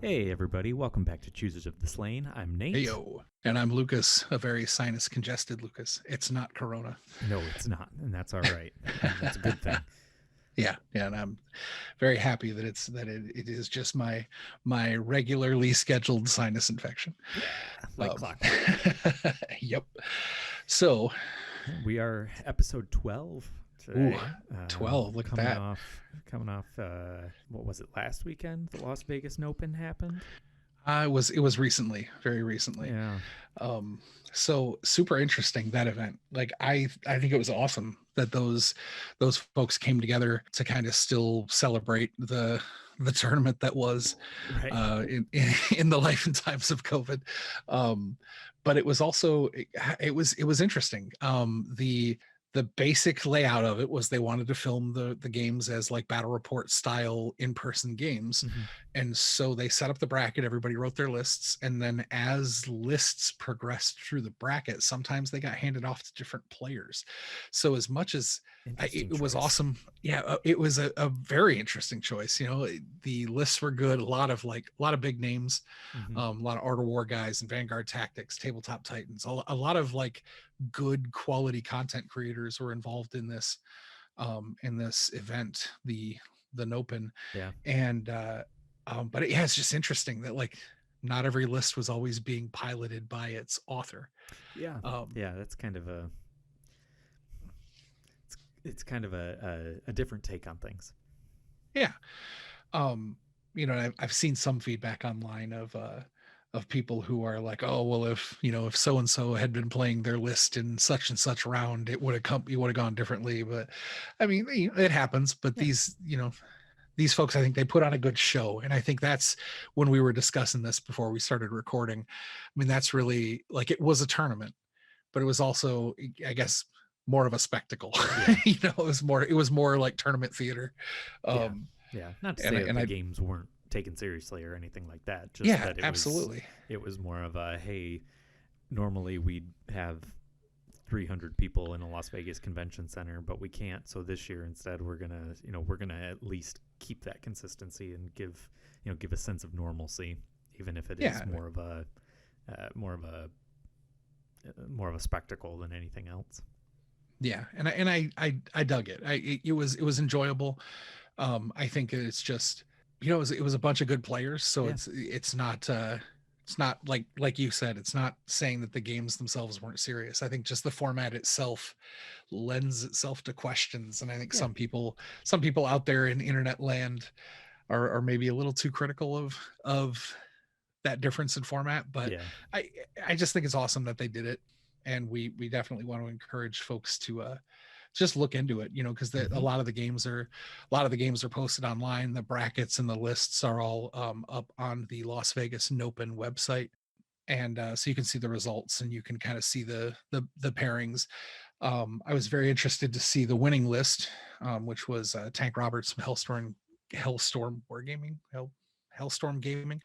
Hey everybody, welcome back to Choosers of the Slain. I'm Nate. Heyo. And I'm Lucas, a very sinus congested Lucas. It's not Corona. No, it's not, and that's all right. That's a good thing. Yeah, and I'm very happy that it is just my regularly scheduled sinus infection. Yeah, like clockwork. Yep. So We are episode 12 today. 12. Look at coming that. Coming off. What was it? Last weekend, the Las Vegas Open happened. It was recently, very recently. Yeah. So super interesting, that event. Like I think it was awesome that those folks came together to kind of still celebrate the tournament that was Right. in the life and times of COVID. But it was also it was interesting. The basic layout of it was they wanted to film the games as like battle report style in-person games. Mhm. And so they set up the bracket, everybody wrote their lists, and then as lists progressed through the bracket, sometimes they got handed off to different players. So as much as Interesting it was choice. awesome, yeah, it was a very interesting choice. The lists were good, a lot of big names, Mhm. a lot of Art of War guys and Vanguard Tactics, Tabletop Titans, a lot of like good quality content creators were involved in this event, the Nopen. Yeah. And but yeah, it's just interesting that like not every list was always being piloted by its author. Yeah. um Yeah. That's kind of a. It's kind of a different take on things. yeah. um I've seen some feedback online of people who are like, oh well, if so and so had been playing their list in such and such round, it would have gone differently. But I mean, it happens. But Yeah. these folks, I think they put on a good show. And I think that's when we were discussing this before we started recording. I mean, that's really like, it was a tournament, but it was also, I guess, more of a spectacle. Yeah. It was more like tournament theater. Yeah. Um, Yeah. Not to and say that the I, games weren't taken seriously or anything like that. Just yeah, that absolutely. it was more of a hey, normally we'd have 300 people in a Las Vegas convention center, but we can't. So this year instead we're gonna at least keep that consistency and give a sense of normalcy, even if it is Yeah. more of a more of a spectacle than anything else. Yeah. I dug it. It was enjoyable. I think it's just, it was a bunch of good players. So Yeah. it's not like you said, it's not saying that the games themselves weren't serious. I think just the format itself lends itself to questions. And I think Yeah. some people out there in internet land are maybe a little too critical of that difference in format. But Yeah. I I just think it's awesome that they did it. And we definitely want to encourage folks to just look into it, because a Mm-hmm. lot of the games are posted online. The brackets and the lists are all up on the Las Vegas Nopen website. And so you can see the results and you can kind of see the pairings. I was very interested to see the winning list, which was Tank Roberts from Hellstorm Wargaming, Hellstorm Gaming.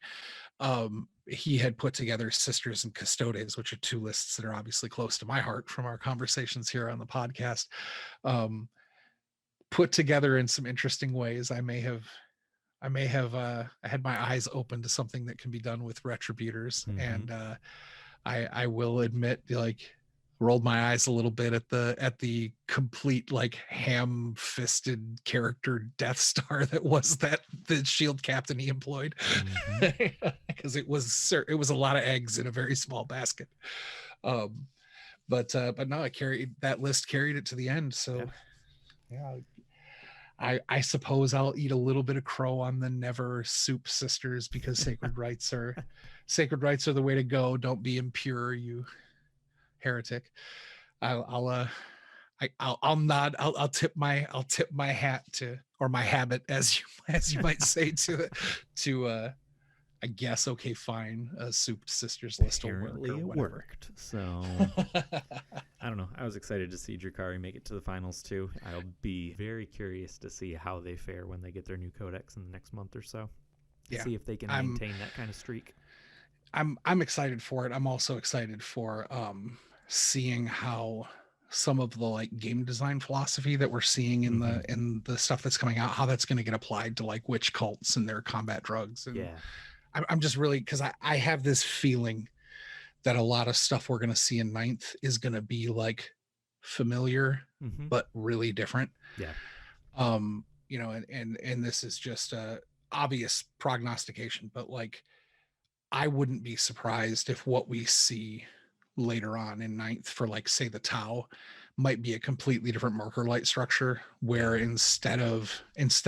He had put together Sisters and Custodes, which are two lists that are obviously close to my heart from our conversations here on the podcast. Um, Put together in some interesting ways. I may have I had my eyes open to something that can be done with retributors. Mm-hmm. And I will admit, like, rolled my eyes a little bit at the complete like ham-fisted character Death Star that was the shield captain he employed. Mm-hmm. Because it was a lot of eggs in a very small basket. um but no, that list carried it to the end. Yeah. So yeah, I suppose I'll eat a little bit of crow on the never soup sisters, because sacred rights are the way to go. Don't be impure, you heretic. I'll I'll nod. I'll tip my hat to, or my habit, as you might say, to I guess, okay, fine, a soup sisters list will work Apparently or it whatever. worked. So I don't know. I was excited to see Drakari make it to the finals too. I'll be very curious to see how they fare when they get their new Codex in the next month or so. Yeah, See if they can I'm maintain that kind of streak. I'm excited for it. I'm also excited for seeing how some of the like game design philosophy that we're seeing in Mm-hmm. the stuff that's coming out, how that's going to get applied to like witch cults and their combat drugs. And Yeah. I'm just really, because I have this feeling that a lot of stuff we're going to see in ninth is going to be like familiar, Mm-hmm. but really different. Yeah. You know, and this is just a obvious prognostication, but like I wouldn't be surprised if what we see later on in ninth for like say the Tau might be a completely different marker light structure, where Yeah. instead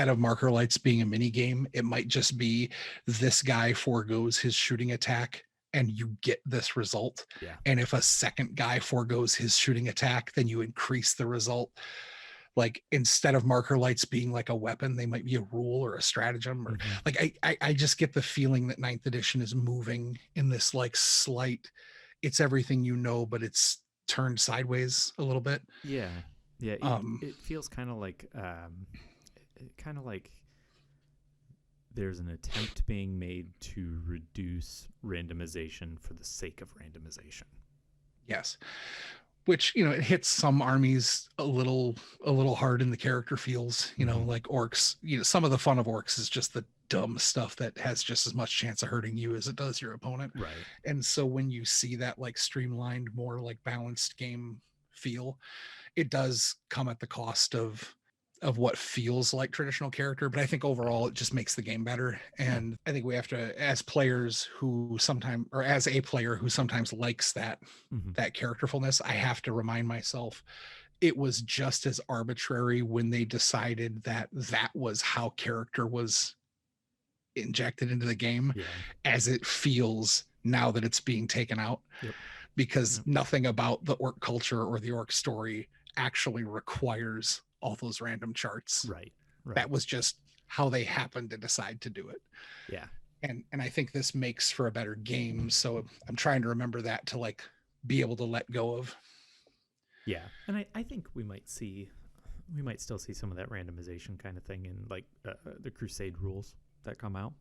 of marker lights being a mini game, it might just be this guy foregoes his shooting attack and you get this result. Yeah. And if a second guy foregoes his shooting attack, then you increase the result. Like instead of marker lights being like a weapon, they might be a rule or a stratagem, or Mm-hmm. like I just get the feeling that ninth edition is moving in this like slight, it's everything you know, but it's turned sideways a little bit. Yeah. Yeah. Um, It feels kind of like there's an attempt being made to reduce randomization for the sake of randomization. yes, which you know it hits some armies a little hard in the character feels. You know, Mm-hmm. like orcs. You know, some of the fun of orcs is just the dumb stuff that has just as much chance of hurting you as it does your opponent. Right. And so when you see that like streamlined, more like balanced game feel, it does come at the cost of what feels like traditional character, but I think Right. overall it just makes the game better. Yeah. And I think we have to, as players who sometimes, or as a player who sometimes likes Mm-hmm. that characterfulness, I have to remind myself it was just as arbitrary when they decided that that was how character was injected into the game Yeah. as it feels now that it's being taken out, Yep. because Yep. nothing about the orc culture or the orc story actually requires all those random charts. Right. Right. That was just how they happened to decide to do it. Yeah. And I think this makes for a better game, so I'm trying to remember that to like be able to let go of. Yeah. And I think we might still see some of that randomization kind of thing in like the Crusade rules that come out.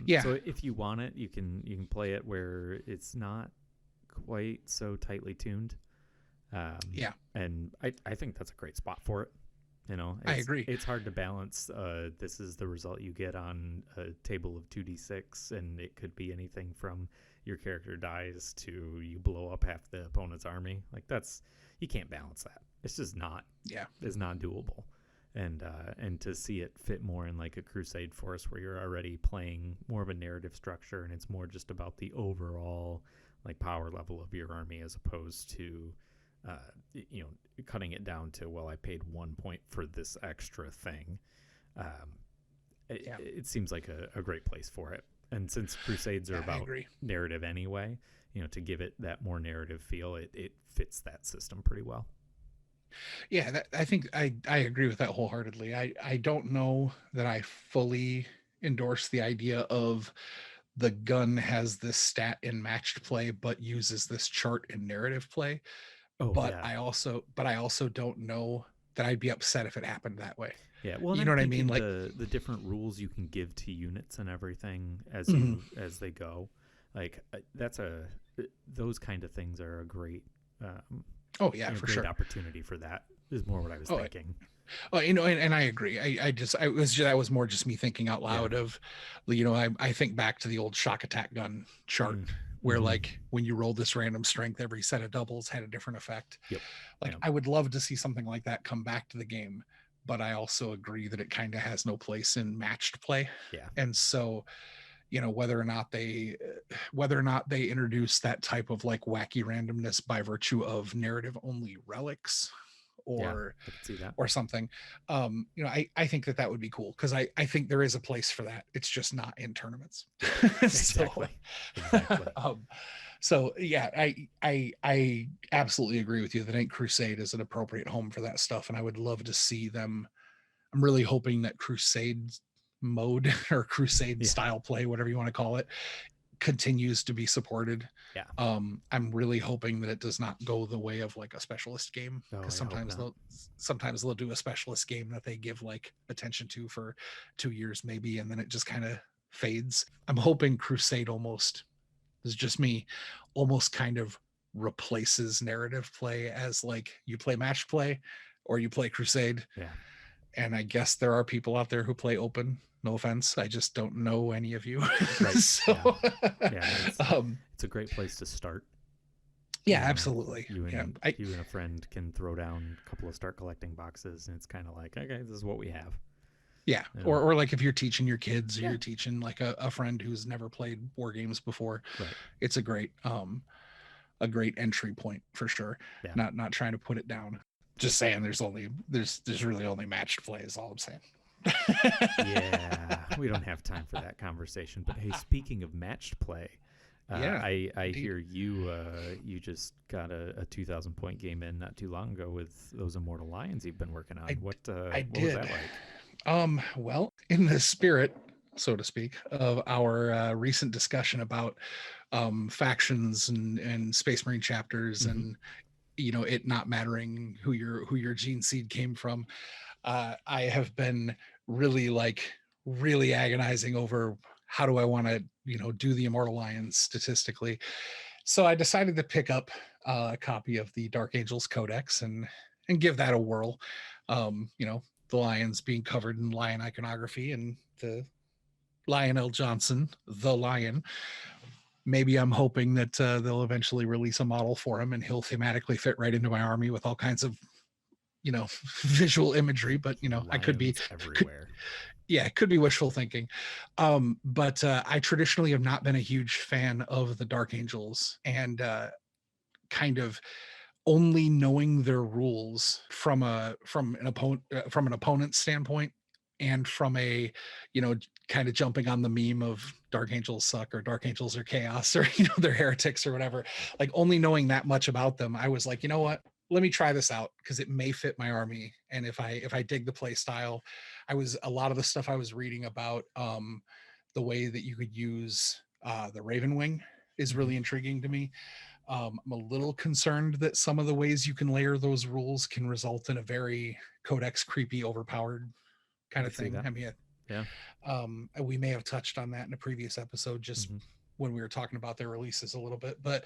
Yeah, So if you want it, you can play it where it's not quite so tightly tuned. yeah, And I think that's a great spot for it. You know, I agree. it's hard to balance. This is the result you get on a table of 2d6, and it could be anything from your character dies to you blow up half the opponent's army. Like you can't balance that. It's just not. Yeah, It's not doable. And to see it fit more in like a Crusade Force where you're already playing more of a narrative structure, and it's more just about the overall like power level of your army as opposed to you know, cutting it down to, well, I paid 1 point for this extra thing. yeah, It seems like a great place for it. And since Crusades are yeah, I about agree. narrative anyway, you know, to give it that more narrative feel, it fits that system pretty well. Yeah, I think I agree with that wholeheartedly. I don't know that I fully endorse the idea of the gun has this stat in matched play but uses this chart in narrative play. Oh But yeah, I also don't know that I'd be upset if it happened that way. yeah. Well, and You I'm know what I mean? thinking Like, the different rules you can give to units and everything mhm. as they go, like those kind of things are a great Oh yeah, for great sure. opportunity for that. Is more what I was Oh, thinking. you know, and I agree. That was more just me thinking out Yeah. loud of, you know, I think back to the old shock attack gun chart where Mm-hmm. like when you rolled this random strength, every set of doubles had a different effect. Yep. Like Yep. I would love to see something like that come back to the game, but I also agree that it kind of has no place in matched play. Yeah. And so, you know, whether or not they introduce that type of like wacky randomness by virtue of narrative only relics Yeah. or I can see that. or something, you know, I think that would be cool, because I think there is a place for that. It's just not in tournaments. So Exactly. Exactly. um, so yeah, I absolutely agree with you that Ain't Crusade is an appropriate home for that stuff, and I would love to see them. I'm really hoping that Crusade mode or Crusade Yeah. style play, whatever you want to call it, continues to be supported. Yeah. I'm really hoping that it does not go the way of like a specialist game, Oh, because I hope not. sometimes they'll do a specialist game that they give like attention to for 2 years maybe, and then it just kind of fades. I'm hoping Crusade almost, this is just me, almost kind of replaces narrative play as like you play match play or you play Crusade. Yeah. And I guess there are people out there who play open. No offense, I just don't know any of you. Right. So, Yeah. It's a great place to start. yeah, absolutely. You Yeah, and a friend can throw down a couple of start collecting boxes, and it's kind of like, okay, this is what we have. yeah. Or like if you're teaching your kids, or you're teaching like a friend who's never played war games before, right? It's a great entry point for sure. Yeah. Not trying to put it down. Just saying, there's really only matched play is all I'm saying. Yeah, we don't have time for that conversation. But hey, speaking of matched play, I hear you just got a 2,000 point game in not too long ago with those Immortal Lions you've been working on. What was that like? Well, in the spirit, so to speak, of our recent discussion about factions and Space Marine chapters, and it not mattering who your gene seed came from, I have been really agonizing over how do I want to do the Immortal Lions statistically. So I decided to pick up a copy of the Dark Angels Codex and give that a whirl. The lions being covered in lion iconography, and the Lionel Johnson, the lion. Maybe I'm hoping that they'll eventually release a model for him and he'll thematically fit right into my army with all kinds of visual imagery. But Lions I could be everywhere. It could be wishful thinking. But I traditionally have not been a huge fan of the Dark Angels, and kind of only knowing their rules from an opponent's standpoint, and from a kind of jumping on the meme of Dark Angels suck, or Dark Angels are chaos, or they're heretics or whatever. Like, only knowing that much about them, I was like, you know what, let me try this out because it may fit my army. And if I dig the play style, a lot of the stuff I was reading about the way that you could use the Raven Wing is really intriguing to me. I'm a little concerned that some of the ways you can layer those rules can result in a very Codex creepy, overpowered kind of thing. I mean, we may have touched on that in a previous episode, just when we were talking about their releases a little bit, but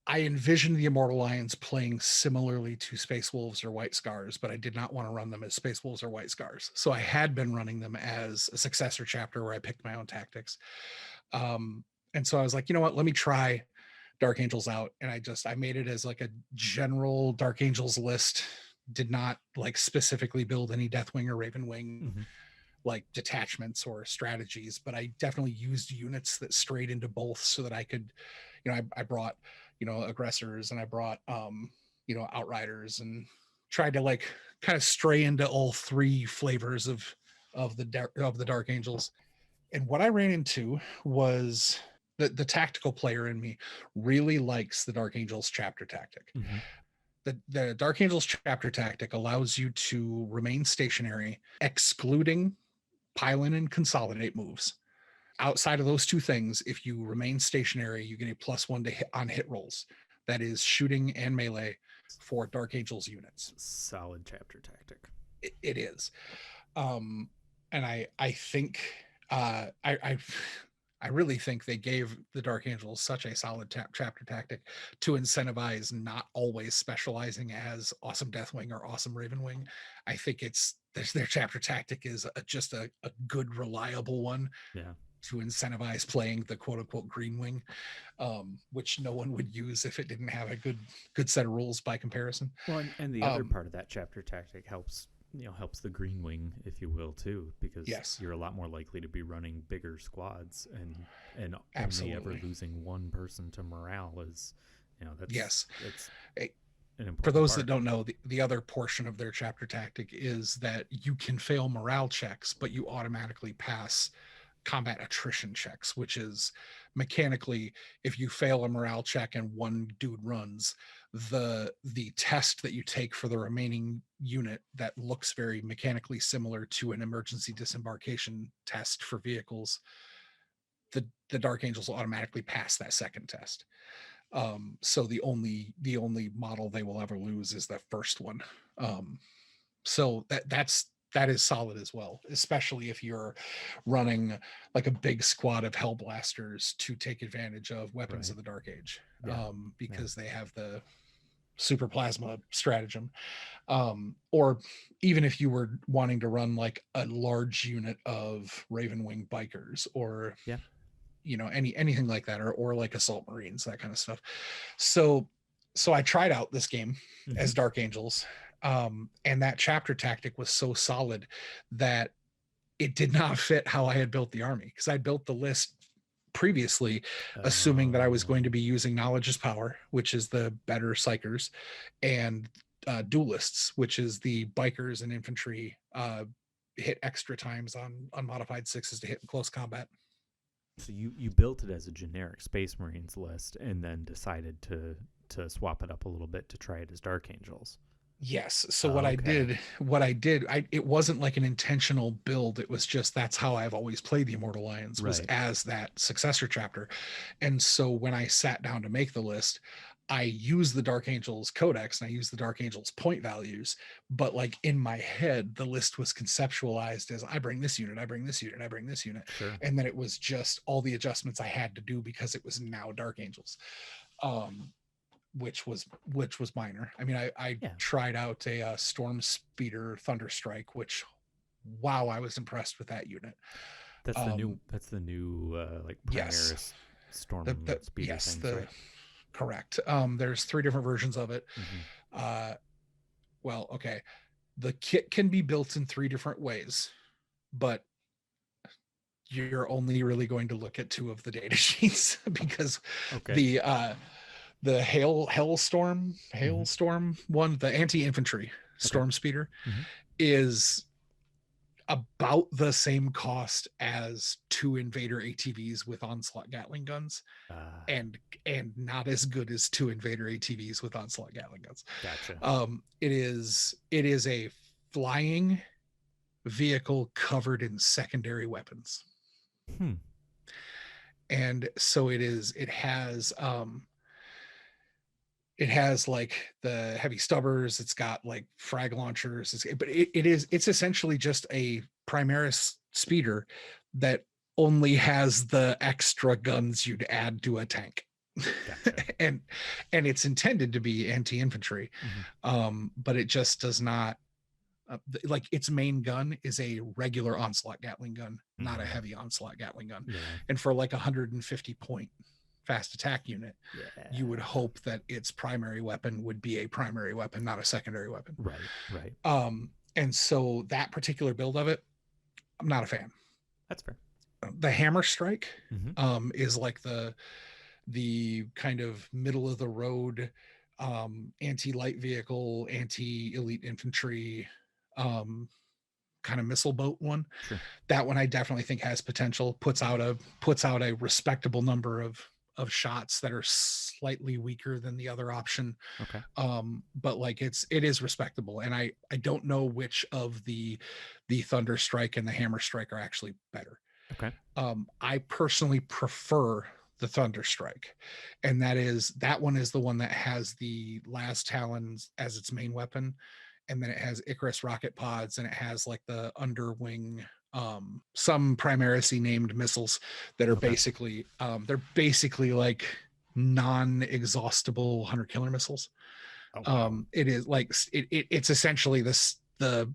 I envisioned the Immortal Lions playing similarly to Space Wolves or White Scars, but I did not want to run them as Space Wolves or White Scars. So I had been running them as a successor chapter where I picked my own tactics. And so I was like, you know what, let me try Dark Angels out. And I made it as like a general Dark Angels list. Did not like specifically build any Deathwing or Ravenwing like detachments or strategies, but I definitely used units that strayed into both so that I could, I brought, aggressors, and I brought, outriders, and tried to like kind of stray into all three flavors of the Dark Angels. And what I ran into was the tactical player in me really likes the Dark Angels chapter tactic. The Dark Angels chapter tactic allows you to remain stationary, excluding pile-in and consolidate moves. Outside of those two things, if you remain stationary, you get a +1 to hit on hit rolls. That is shooting and melee for Dark Angels units. Solid chapter tactic. It is. And I think I really think they gave the Dark Angels such a solid chapter tactic to incentivize not always specializing as awesome Deathwing or awesome Ravenwing. I think their chapter tactic is just a good, reliable one. Yeah. To incentivize playing the quote unquote green wing, which no one would use if it didn't have a good set of rules by comparison. Well, and the other part of that chapter tactic helps the green wing, if you will, too, because you're a lot more likely to be running bigger squads, and only ever losing one person to morale is, that's for those that don't know, the other portion of their chapter tactic is that you can fail morale checks, but you automatically pass combat attrition checks, which is mechanically, if you fail a morale check and one dude runs, the test that you take for the remaining unit that looks very mechanically similar to an emergency disembarkation test for vehicles, the Dark Angels will automatically pass that second test. So the only model they will ever lose is the first one. So that is solid as well, especially if you're running like a big squad of Hellblasters to take advantage of Weapons of the Dark Age, because they have the super plasma stratagem. Or even if you were wanting to run like a large unit of Ravenwing bikers, or Yeah. anything like that, or like assault marines, that kind of stuff. So I tried out this game as Dark Angels, and that chapter tactic was so solid that it did not fit how I had built the army, because I built the list previously assuming that I was going to be using knowledge as power, which is the better psychers, and duelists, which is the bikers and infantry, hit extra times on unmodified sixes to hit in close combat. So you built it as a generic Space Marines list, and then decided to swap it up a little bit to try it as Dark Angels. Yes. So what I did, it wasn't like an intentional build. It was just, that's how I've always played the Immortal Lions, was as that successor chapter. And so when I sat down to make the list, I used the Dark Angels Codex and I used the Dark Angels point values, but like in my head, the list was conceptualized as, I bring this unit, I bring this unit, I bring this unit. Sure. And then it was just all the adjustments I had to do because it was now Dark Angels. Which was minor. I mean, I tried out a Storm Speeder Thunderstrike, which, wow, I was impressed with that unit. That's the new like Primaris Storm Speeder things, right? Correct. There's 3 different versions of it. Well, okay, the kit can be built in 3 different ways, but you're only really going to look at 2 of the data sheets because the hailstorm one, the anti-infantry storm speeder, is about the same cost as 2 invader ATVs with onslaught Gatling guns, and not as good as 2 invader ATVs with onslaught Gatling guns. Gotcha. It is a flying vehicle covered in secondary weapons. And so it has like the heavy stubbers, it's got like frag launchers, it's essentially just a Primaris speeder that only has the extra guns you'd add to a tank. Gotcha. and it's intended to be anti-infantry, but it just does not, like, its main gun is a regular onslaught Gatling gun, not a heavy onslaught Gatling gun. And for like 150 point fast attack unit, you would hope that its primary weapon would be a primary weapon, not a secondary weapon. Right. And so that particular build of it, I'm not a fan. That's fair. The Hammer Strike is like the kind of middle of the road, anti-light vehicle, anti-elite infantry, kind of missile boat one. That one I definitely think has potential. Puts out a respectable number of shots that are slightly weaker than the other option. But like it is respectable, and I don't know which of the Thunder Strike and the Hammer Strike are actually better. I personally prefer the Thunder Strike, and that one is the one that has the Las Talons as its main weapon, and then it has Icarus rocket pods, and it has like the underwing, some Primaris named missiles that are basically like non-exhaustible hunter killer missiles. It is like it's essentially a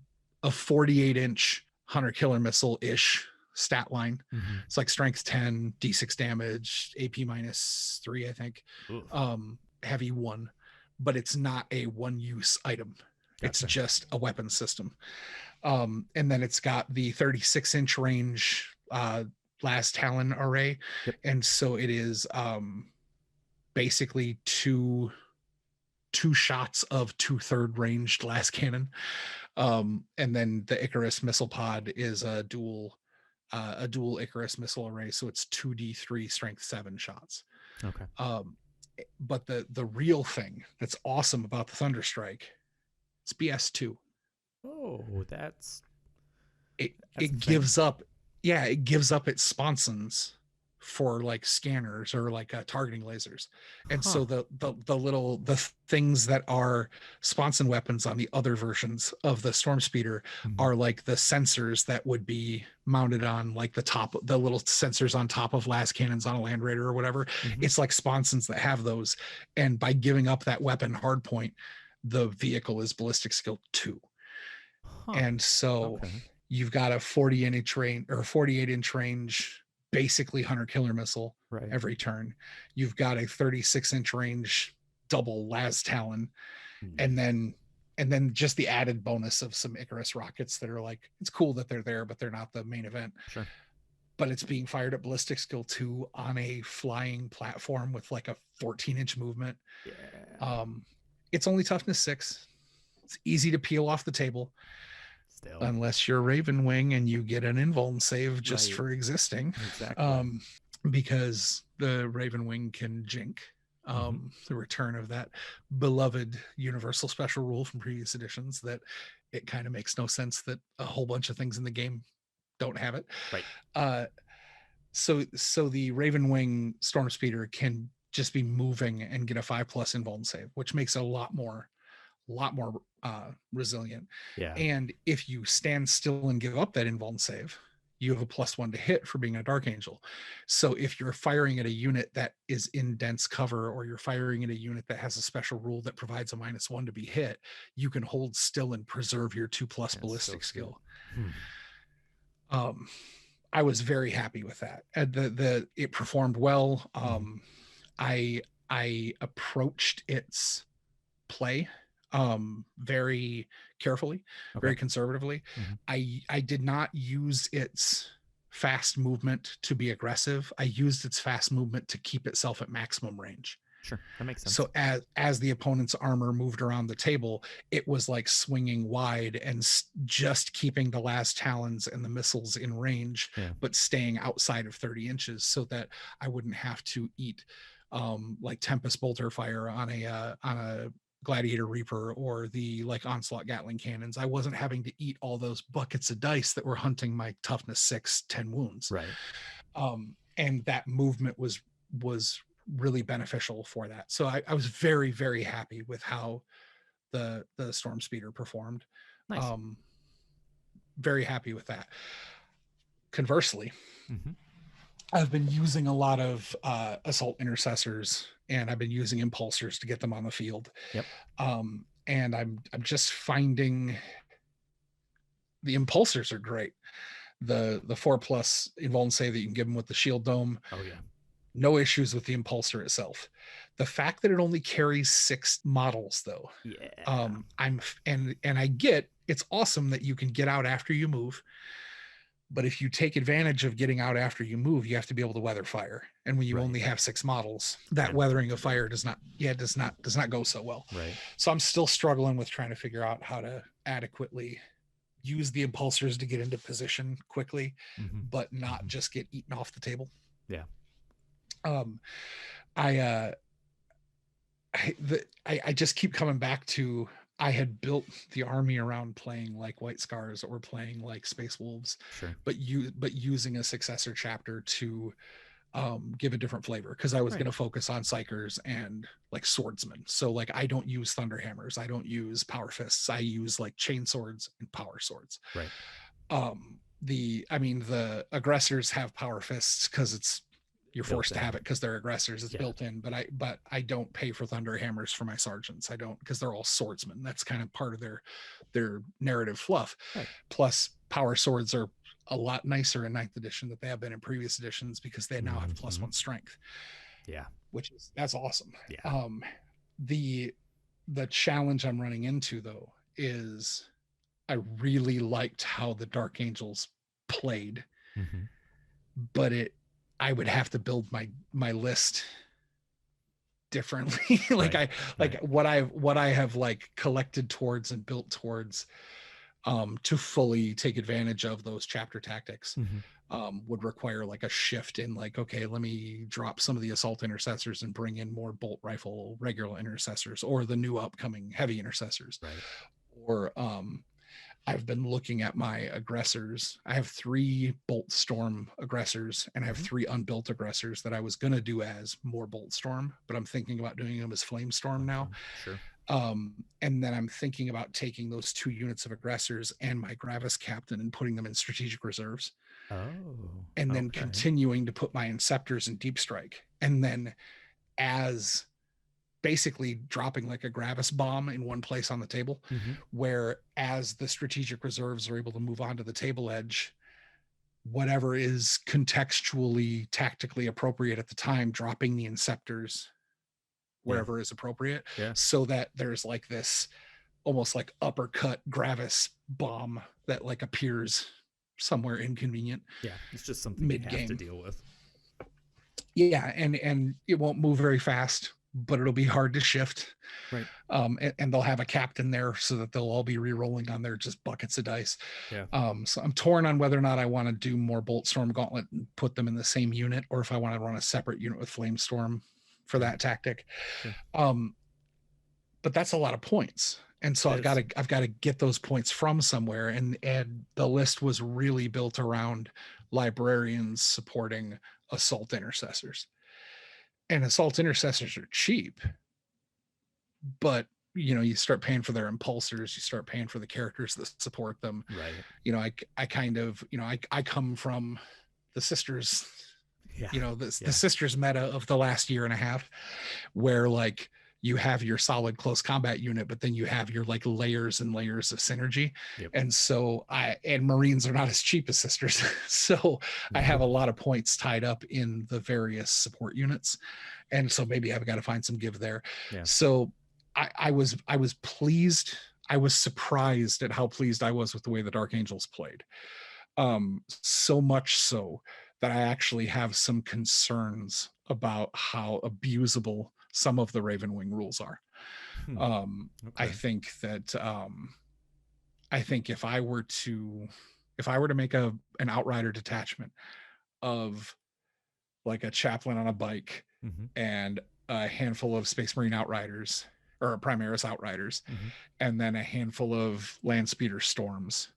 48-inch hunter killer missile ish stat line. It's like strength 10, d6 damage, AP -3, I think. Heavy 1, but it's not a one use item. It's just a weapon system. And then it's got the 36-inch range Las Talon array. And so it is basically two shots of 2/3 ranged Las cannon. And then the Icarus missile pod is a dual Icarus missile array, so it's 2d3 strength 7 shots. But the real thing that's awesome about the Thunderstrike, it's BS2. It gives up its sponsons for like scanners or like targeting lasers. And Huh. so the things that are sponson weapons on the other versions of the storm speeder Mhm. are like the sensors that would be mounted on like the little sensors on top of las cannons on a land raider or whatever. Mhm. It's like sponsons that have those, and by giving up that weapon hardpoint, the vehicle is ballistic skill 2. Huh. And so Okay. you've got a 40-inch range or 48-inch range, basically hunter killer missile Right. every turn. You've got a 36-inch range double las talon, and Nice. then just the added bonus of some Icarus rockets that are like, it's cool that they're there, but they're not the main event. Sure. But it's being fired at ballistic skill 2 on a flying platform with like a 14-inch movement. Yeah. It's only toughness 6. It's easy to peel off the table. Still. Unless you're Raven Wing and you get an invuln save just Right. for existing. Exactly. Because the Raven Wing can jink. Mhm. The return of that beloved universal special rule from previous editions, that it kind of makes no sense that a whole bunch of things in the game don't have it. Right. So the Raven Wing Storm Speeder can just be moving and get a 5+ invuln save, which makes it a lot more resilient. Yeah. And if you stand still and give up that invuln save, you have a +1 to hit for being a Dark Angel. So if you're firing at a unit that is in dense cover, or you're firing at a unit that has a special rule that provides a -1 to be hit, you can hold still and preserve your 2+ That's ballistic so good. skill. I was very happy with that. It performed well. I approached its play very carefully, Okay. very conservatively. Mhm. I did not use its fast movement to be aggressive. I used its fast movement to keep itself at maximum range. Sure. That makes sense. So as the opponent's armor moved around the table, it was like swinging wide and just keeping the last talons and the missiles in range, Yeah. but staying outside of 30 inches, so that I wouldn't have to eat like Tempest bolter fire on a Gladiator Reaper, or the like Onslaught Gatling cannons. I wasn't having to eat all those buckets of dice that were hunting my toughness 6 10 wounds. Right. And that movement was really beneficial for that. So I was very, very happy with how the Storm Speeder performed. Nice. Very happy with that. Conversely, Mm-hmm. I've been using a lot of assault intercessors, and I've been using impulsors to get them on the field. Yep. And I'm just finding the impulsors are great. The 4+ invuln save that you can give them with the shield dome. Oh yeah. No issues with the impulsor itself. The fact that it only carries 6 models, though, Yeah. and I get it's awesome that you can get out after you move, but if you take advantage of getting out after you move, you have to be able to weather fire. And when you Right. only have 6 models, that And weathering of flexible. fire does not go so well. Right. So I'm still struggling with trying to figure out how to adequately use the impulsors to get into position quickly, Mm-hmm. but not just get eaten off the table. Yeah. I just keep coming back to, I had built the army around playing like White Scars or playing like Space Wolves, Sure. but using a successor chapter to give a different flavor, because I was Right. going to focus on psychers and like swordsmen. So like I don't use thunder hammers, I don't use power fists, I use like chain swords and power swords. Right. The aggressors have power fists because you're forced to have it because they're aggressors. It's built in, but I don't pay for thunder hammers for my sergeants. I don't, because they're all swordsmen. That's kind of part of their narrative fluff. Right. Plus, power swords are a lot nicer in 9th edition than they have been in previous editions, because they now have +1 strength. Yeah. That's awesome. Yeah. The challenge I'm running into, though, is I really liked how the Dark Angels played, but I would have to build my list differently. What I have like collected towards and built towards to fully take advantage of those chapter tactics would require like a shift in like, okay, let me drop some of the assault intercessors and bring in more bolt rifle regular intercessors, or the new upcoming heavy intercessors. Right. Or I've been looking at my aggressors. I have 3 Bolt Storm aggressors, and I have 3 unbuilt aggressors that I was going to do as more Bolt Storm, but I'm thinking about doing them as Flame Storm now. Sure. And then I'm thinking about taking those 2 units of aggressors and my Gravis Captain and putting them in strategic reserves. Oh. And then continuing to put my Inceptors in Deep Strike. And then as basically dropping like a Gravis bomb in one place on the table, where as the strategic reserves are able to move onto the table edge, whatever is contextually, tactically appropriate at the time, dropping the Inceptors wherever is appropriate, so that there's like this almost like uppercut Gravis bomb that like appears somewhere inconvenient. Yeah, it's just something you have to deal with. Yeah, and it won't move very fast, but it'll be hard to shift. Right. And they'll have a captain there so that they'll all be re-rolling on their just buckets of dice. Yeah. So I'm torn on whether or not I want to do more Bolt Storm Gauntlet and put them in the same unit, or if I want to run a separate unit with Flame Storm for that tactic. But that's a lot of points. And so I've got to get those points from somewhere. And the list was really built around librarians supporting assault intercessors. And assault intercessors are cheap, but you start paying for their impulsors, you start paying for the characters that support them. Right. I kind of, I come from the sisters, the sisters meta of the last year and a half, where like you have your solid close combat unit, but then you have your like layers and layers of synergy. And so Marines are not as cheap as sisters. So I have a lot of points tied up in the various support units. And so maybe I've got to find some give there. So I was pleased. I was surprised at how pleased I was with the way the Dark Angels played. So much so that I actually have some concerns about how abusable some of the Ravenwing rules are. I think that I think if I were to make an outrider detachment of like a chaplain on a bike and a handful of Space Marine outriders or Primaris outriders, and then a handful of Land Speeder Storms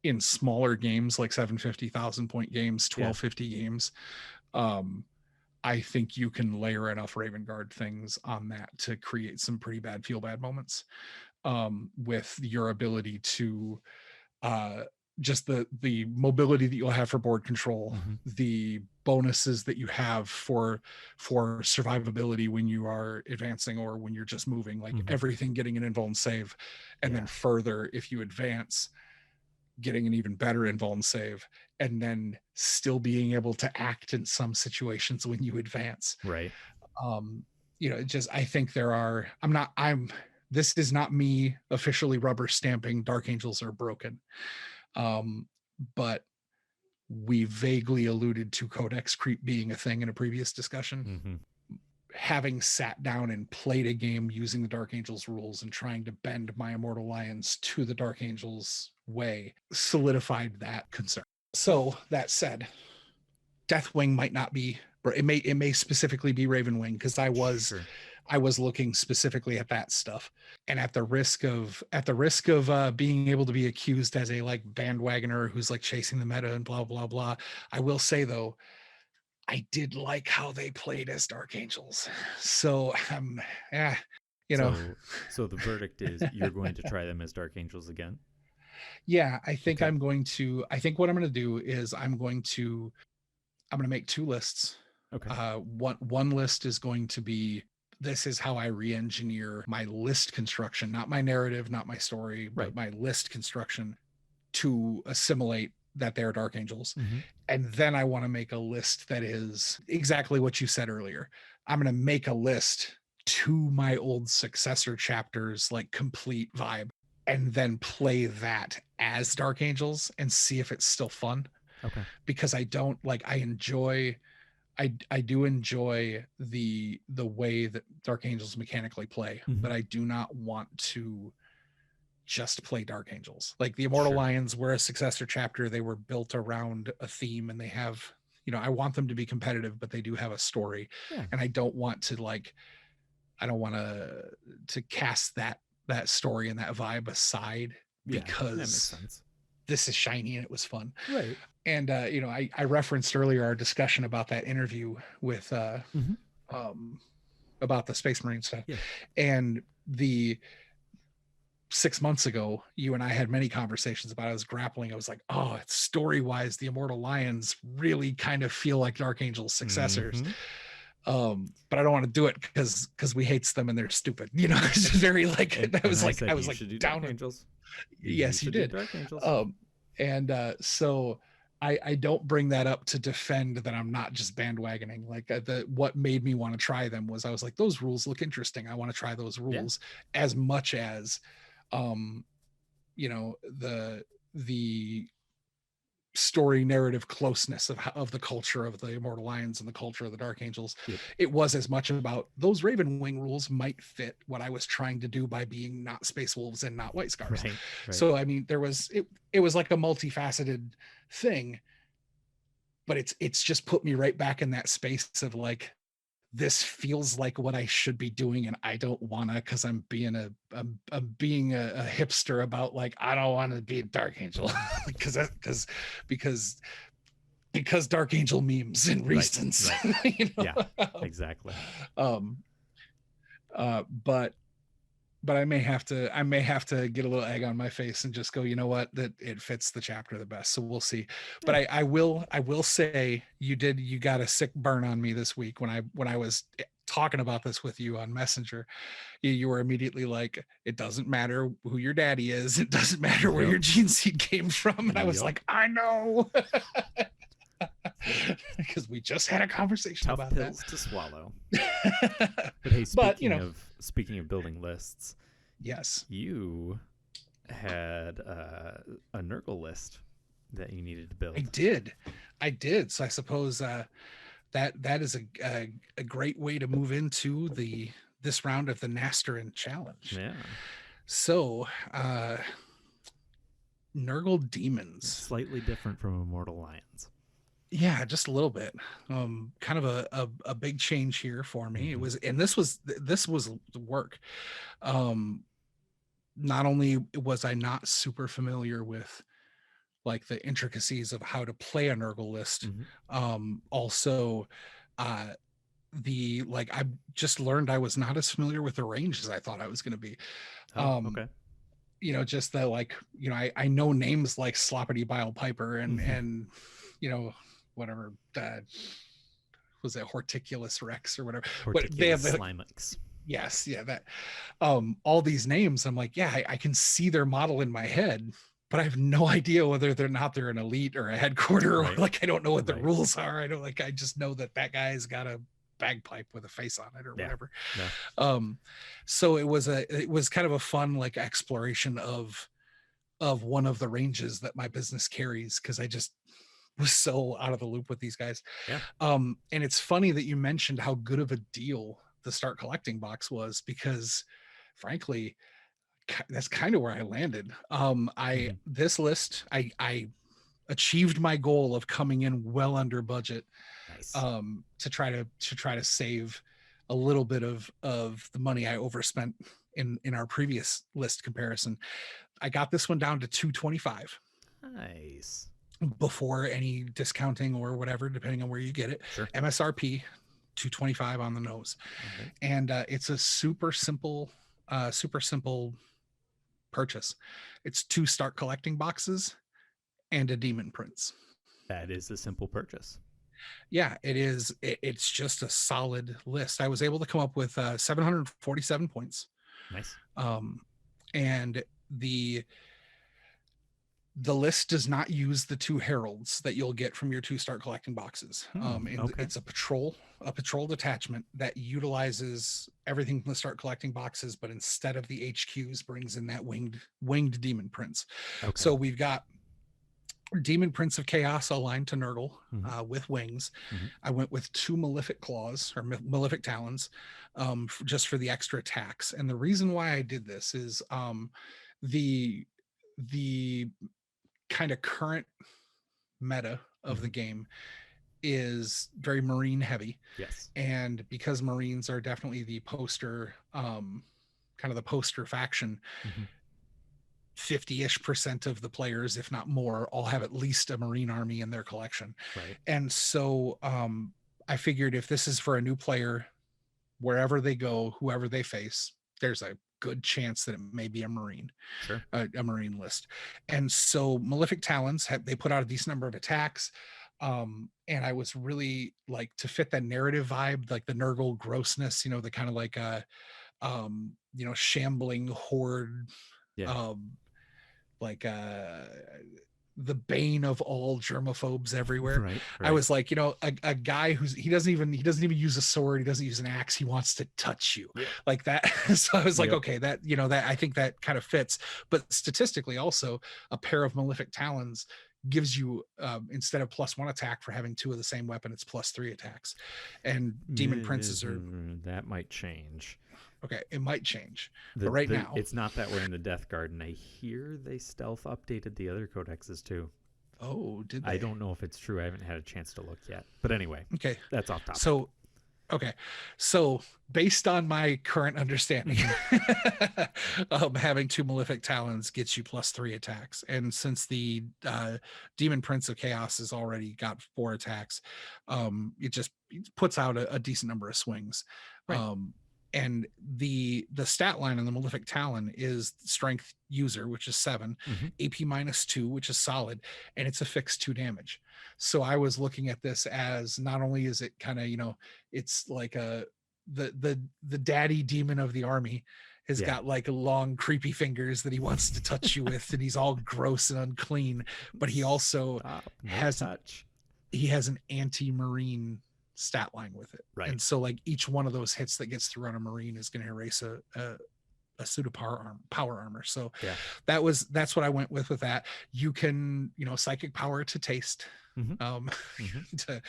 in smaller games like 750,000 point games, 1250 games, I think you can layer enough Raven Guard things on that to create some pretty bad feel bad moments, with your ability to just the mobility that you'll have for board control, the bonuses that you have for survivability when you are advancing or when you're just moving, like everything getting an invuln save, and then further, if you advance, getting an even better invuln save, and then still being able to act in some situations when you advance. Right. I think there are, this is not me officially rubber stamping Dark Angels are broken. But we vaguely alluded to Codex creep being a thing in a previous discussion. Having sat down and played a game using the Dark Angels rules and trying to bend my Immortal Lions to the Dark Angels way solidified that concern. So that said, Deathwing might not be, it may specifically be Ravenwing, because I was looking specifically at that stuff. And at the risk of being able to be accused as a like bandwagoner who's like chasing the meta and blah blah blah, I will say though, I did like how they played as Dark Angels. So So the verdict is you're going to try them as Dark Angels again? Yeah, I think I'm going to. I think what I'm going to do is I'm going to make 2 lists. One list is going to be, this is how I re-engineer my list construction, not my narrative, not my story, but my list construction to assimilate that they're Dark Angels. And then I want to make a list that is exactly what you said earlier. I'm going to make a list to my old successor chapters, like complete vibe, and then play that as Dark Angels and see if it's still fun. Because I do enjoy the way that Dark Angels mechanically play, but I do not want to just play Dark Angels. Like the Immortal Lions were a successor chapter. They were built around a theme, and they have, I want them to be competitive, but they do have a story. And I don't want to cast that story and that vibe aside Yeah, that makes because sense. this is shiny and it was fun. Right. And I referenced earlier our discussion about that interview with Mm-hmm. about the Space Marine stuff. Yeah. And the 6 months ago, you and I had many conversations about it. I was grappling. I was like, oh, story wise, the Immortal Lions really kind of feel like Dark Angel's successors. Mm-hmm. But I don't want to do it because we hates them and they're stupid. It's just very like, And I was like do down Dark with, Angels. yes, you did. Dark Angels. So I don't bring that up to defend that I'm not just bandwagoning. Like what made me want to try them was I was like, those rules look interesting. I want to try those rules as much as, the story narrative closeness of the culture of the Immortal Lions and the culture of the Dark Angels. Yep. It was as much about those Raven Wing rules might fit what I was trying to do by being not Space Wolves and not White Scars. Right. So I mean, there was it was like a multifaceted thing, but it's just put me right back in that space of like, this feels like what I should be doing, and I don't wanna, because I'm being a hipster about like, I don't want to be a Dark Angel because Dark Angel memes and reasons. Right. Yeah, exactly. But I may have to get a little egg on my face and just go, you know what, that it fits the chapter the best. So we'll see. But I will say you got a sick burn on me this week when I was talking about this with you on Messenger. You were immediately like, it doesn't matter who your daddy is, it doesn't matter where your gene seed came from. And I was like, I know. Because we just had a conversation Tough about pills that. to swallow. But hey, speaking of building lists, yes, you had a Nurgle list that you needed to build. I did. So I suppose that is a great way to move into this round of the Nasterin challenge. Yeah. So Nurgle demons, slightly different from Immortal Lions. Yeah, just a little bit. Kind of a big change here for me. It was, and this was the work. Not only was I not super familiar with like the intricacies of how to play a Nurgle list, also I just learned I was not as familiar with the range as I thought I was going to be. Okay. Just the I know names like Sloppity Bile Piper and whatever that was, it Horticulus Rex or whatever. But they have Slimex. Yes, yeah, that all these names. I'm like, yeah, I can see their model in my head, but I have no idea whether they're an elite or a headquarter, or like I don't know what the rules are. I just know that guy's got a bagpipe with a face on it or whatever. Yeah. So it was kind of a fun like exploration of one of the ranges that my business carries, because I just was so out of the loop with these guys. Yeah. And it's funny that you mentioned how good of a deal the Start Collecting box was, because frankly, that's kind of where I landed. This list, I achieved my goal of coming in well under budget. Nice. To try to save a little bit of the money I overspent in our previous list comparison. I got this one down to $225. Nice. Before any discounting or whatever, depending on where you get it. Sure. MSRP $225 on the nose. Okay. And it's a super simple purchase. It's 2 Start Collecting boxes and a Demon Prince. That is a simple purchase. Yeah, it is. It's just a solid list. I was able to come up with 747 points. Nice. And the list does not use the 2 heralds that you'll get from your 2 Start Collecting boxes. Okay. It's a patrol detachment that utilizes everything from the Start Collecting boxes, but instead of the HQs brings in that winged Demon Prince. Okay. So we've got Demon Prince of Chaos aligned to Nurgle with wings. I went with 2 Malefic Claws or Malefic Talons just for the extra attacks. And the reason why I did this is the kind of current meta of the game is very Marine heavy. Yes. And because Marines are definitely the poster, kind of the poster faction, 50-ish% of the players, if not more, all have at least a Marine army in their collection. Right. And so I figured if this is for a new player, wherever they go, whoever they face, there's a good chance that it may be a Marine, Sure. a Marine list. And so Malefic Talons, they put out a decent number of attacks. And I was really like, to fit that narrative vibe, like the Nurgle grossness, the kind of like shambling horde, Yeah. like the bane of all germaphobes everywhere. Right. I was like, a guy he doesn't even use a sword, he doesn't use an axe, he wants to touch you. Yep. Like that. So I was like, Yep. okay, that that I think that kind of fits. But statistically also, a pair of Malefic Talons gives you instead of +1 attack for having 2 of the same weapon, it's +3 attacks. And Demon Princes are that might change. okay, it might change, but right now it's not that way in the Death Guard, and I hear they stealth updated the other codexes too. Oh, did they? I don't know if it's true. I haven't had a chance to look yet. But anyway, okay, that's off topic. So based on my current understanding, having 2 Malefic Talons gets you +3 attacks. And since the Demon Prince of Chaos has already got 4 attacks, it just puts out a decent number of swings. Right. And the stat line on the Malefic Talon is Strength User, which is 7, AP -2, which is solid, and it's a fixed 2 damage. So I was looking at this as, not only is it kind of, it's like the daddy demon of the army has got like long creepy fingers that he wants to touch you with, and he's all gross and unclean, but he also has an anti-Marine stat line with it. Right. And so like each one of those hits that gets through on a Marine is going to erase a suit of power armor. So that's what I went with that. You can, psychic power to taste, to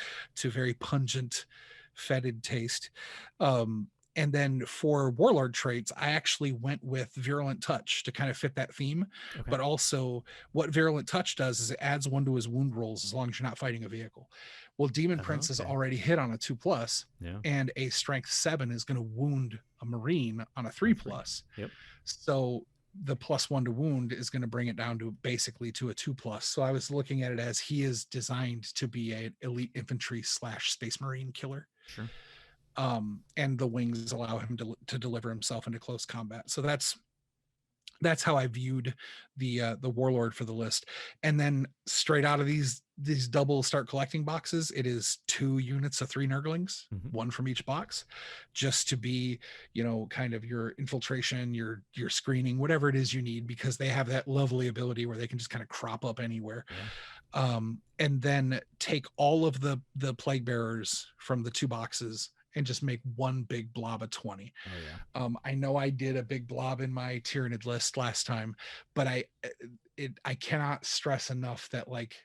very pungent, fetid taste. And then for warlord traits, I actually went with Virulent Touch to kind of fit that theme. Okay. But also what Virulent Touch does is it adds 1 to his wound rolls as long as you're not fighting a vehicle. Well, Demon Prince is already hit on a 2+, and a Strength 7 is going to wound a Marine on a 3+. Yep. So the +1 to wound is going to bring it down to basically to a 2+. So I was looking at it as he is designed to be an elite infantry / Space Marine killer. Sure. And the wings allow him to deliver himself into close combat. So that's how I viewed the warlord for the list. And then straight out of these double start collecting boxes, it is 2 units of 3 Nurglings, 1 from each box, just to be, kind of your infiltration, your screening, whatever it is you need, because they have that lovely ability where they can just kind of crop up anywhere. And then take all of the plague bearers from the 2 boxes and just make 1 big blob of 20. I know I did a big blob in my Tyranid list last time, but I cannot stress enough that like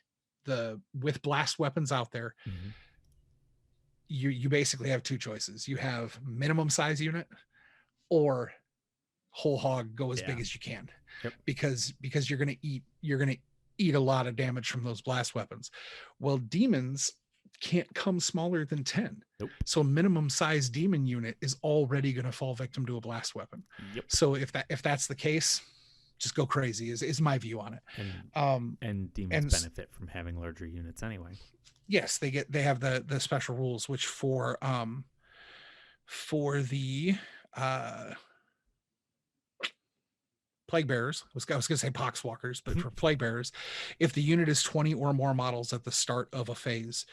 with blast weapons out there, you basically have 2 choices. You have minimum size unit or whole hog, go as big as you can, because you're gonna eat a lot of damage from those blast weapons. Well, demons can't come smaller than 10. Nope. So minimum size demon unit is already going to fall victim to a blast weapon. So if that's the case, just go crazy is my view on it. And demons benefit from having larger units anyway. Yes, they have the special rules, which for the plague bearers, I was going to say poxwalkers, but for plague bearers, if the unit is 20 or more models at the start of a phase,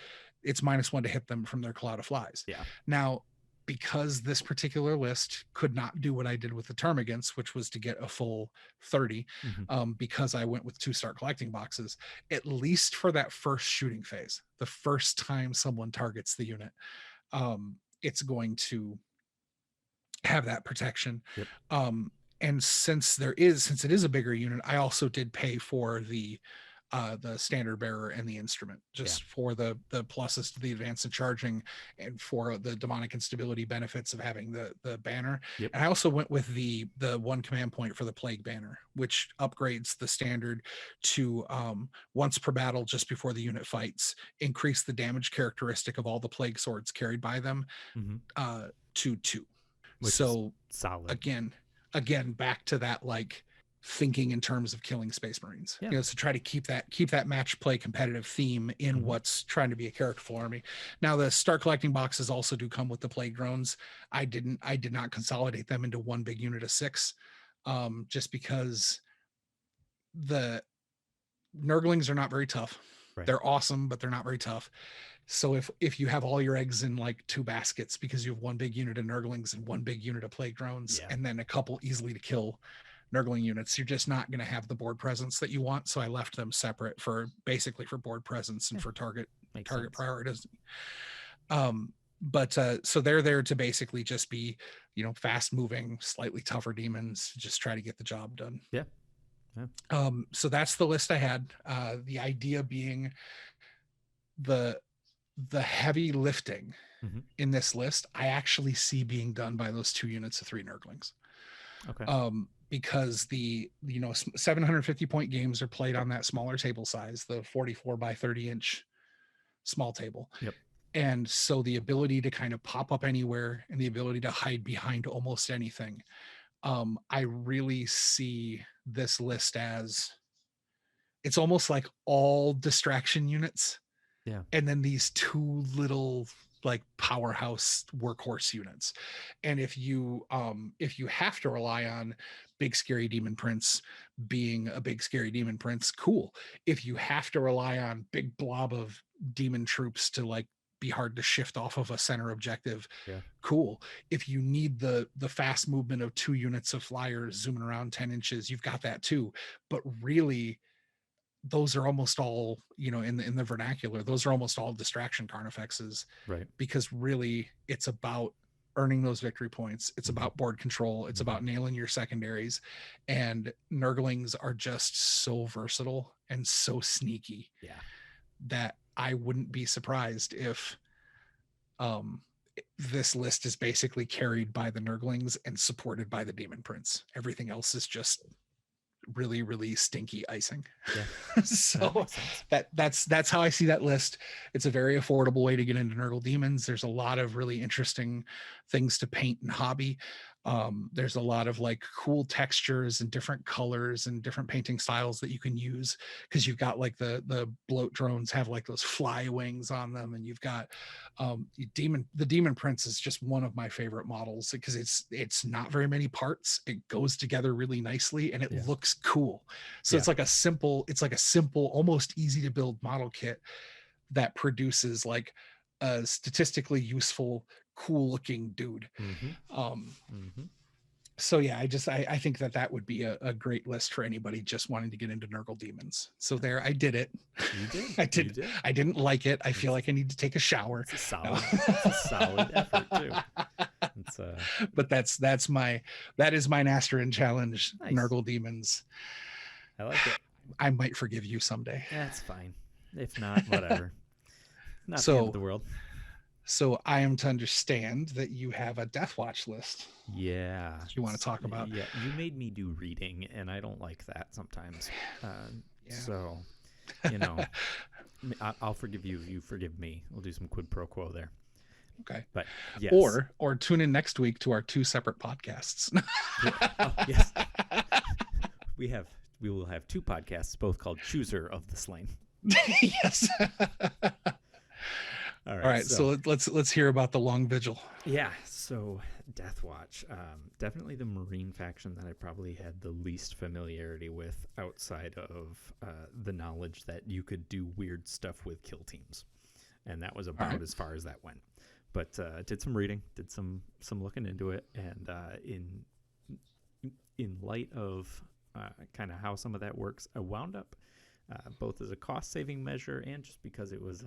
it's -1 to hit them from their cloud of flies. Now, because this particular list could not do what I did with the Termagants, which was to get a full 30, because I went with 2 start collecting boxes, at least for that first shooting phase, the first time someone targets the unit, it's going to have that protection. And since it is a bigger unit, I also did pay for the standard bearer and the instrument, just for the pluses to the advanced and charging, and for the demonic instability benefits of having the banner. And I also went with the 1 command point for the plague banner, which upgrades the standard to once per battle, just before the unit fights, increase the damage characteristic of all the plague swords carried by them to 2. Which so solid. Again, back to that, like, thinking in terms of killing Space Marines. Yeah. You know, so try to keep that match play competitive theme in Mhm. what's trying to be a characterful army. Now the start collecting boxes also do come with the plague drones. I did not consolidate them into one big unit of 6, just because the Nurglings are not very tough. Right. They're awesome, but they're not very tough. So if you have all your eggs in like 2 baskets because you have one big unit of Nurglings and one big unit of plague drones, Yeah. and then a couple easily to kill Nurgling units, you're just not going to have the board presence that you want. So I left them separate for basically for board presence and Yeah. for target Makes sense. priorities. But so they're there to basically just be, you know, fast moving, slightly tougher demons, just try to get the job done. Yeah. So that's the list I had. The idea being the heavy lifting Mhm. in this list, I actually see being done by those 2 units of 3 Nurglings. Okay. Because the 750 point games are played on that smaller table size, the 44 by 30 inch small table. Yep. And so the ability to kind of pop up anywhere and the ability to hide behind almost anything, I really see this list as it's almost like all distraction units, Yeah. and then these 2 little like powerhouse workhorse units. And if you have to rely on big scary demon prince being a big scary demon prince, cool. If you have to rely on big blob of demon troops to like be hard to shift off of a center objective, Yeah. cool. If you need the fast movement of 2 units of flyers zooming around 10 inches, you've got that too. But really, those are almost all, you know, in the vernacular, those are almost all distraction carnifexes, Right. because really it's about earning those victory points. It's about board control. It's about nailing your secondaries. And Nurglings are just so versatile and so sneaky, Yeah. that I wouldn't be surprised if this list is basically carried by the Nurglings and supported by the Demon Prince. Everything else is just really, really stinky icing. Yeah. So that's how I see that list. It's a very affordable way to get into Nurgle Demons. There's a lot of really interesting things to paint and hobby. There's a lot of like cool textures and different colors and different painting styles that you can use, because you've got like the bloat drones have like those fly wings on them, and you've got the Demon Prince is just one of my favorite models, because it's not very many parts. It goes together really nicely and it looks cool. So it's like a simple almost easy to build model kit that produces like a statistically useful, cool looking dude. So yeah, I think that would be a great list for anybody just wanting to get into Nurgle Demons. So there, I did it. You did. I did. You did. I didn't like it. I feel like I need to take a shower. It's a solid effort too. It's but that is my Nasterin challenge. Nice. Nurgle Demons. I like it. I might forgive you someday. That's fine. If not, whatever. Not the end of the world. So I am to understand that you have a Death Watch list. Yeah. You want to talk about? Yeah. You made me do reading, and I don't like that sometimes. So, you know, I'll forgive you if you forgive me. We'll do some quid pro quo there. Okay. But yes. Or tune in next week to our 2 separate podcasts. Yes. We will have 2 podcasts, both called Chooser of the Slain. Yes. All right. So let's hear about the Long Vigil. Yeah. So Death Watch, definitely the Marine faction that I probably had the least familiarity with, outside of the knowledge that you could do weird stuff with kill teams, and that was about as far as that went. But did some reading, did some looking into it, and in light of kind of how some of that works, I wound up both as a cost-saving measure and just because it was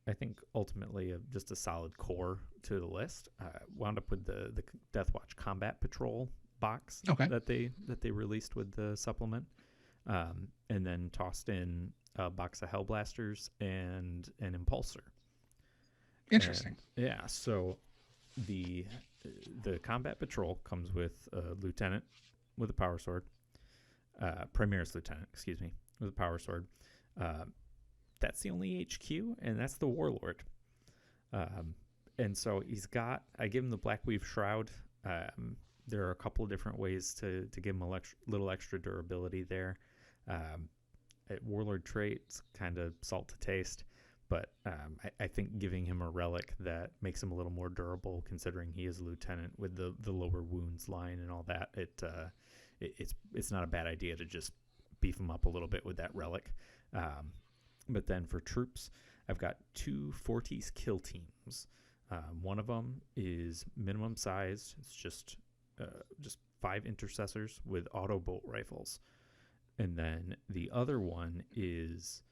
I think ultimately just a solid core to the list. Wound up with the Death Watch Combat Patrol box that they released with the supplement, and then tossed in a box of Hellblasters and an Impulsor. Interesting. Yeah. So the Combat Patrol comes with a lieutenant with a power sword, Primaris lieutenant, excuse me, with a power sword. That's the only HQ, and that's the Warlord. And so I give him the Blackweave Shroud, there are a couple of different ways to give him a little extra durability there. At Warlord traits, kind of salt to taste, but I think giving him a relic that makes him a little more durable, considering he is a lieutenant with the lower wounds line and all that, it's not a bad idea to just beef him up a little bit with that relic. But then for troops, I've got 2 Forties kill teams. One of them is minimum size. It's just 5 intercessors with auto bolt rifles. And then the other one is,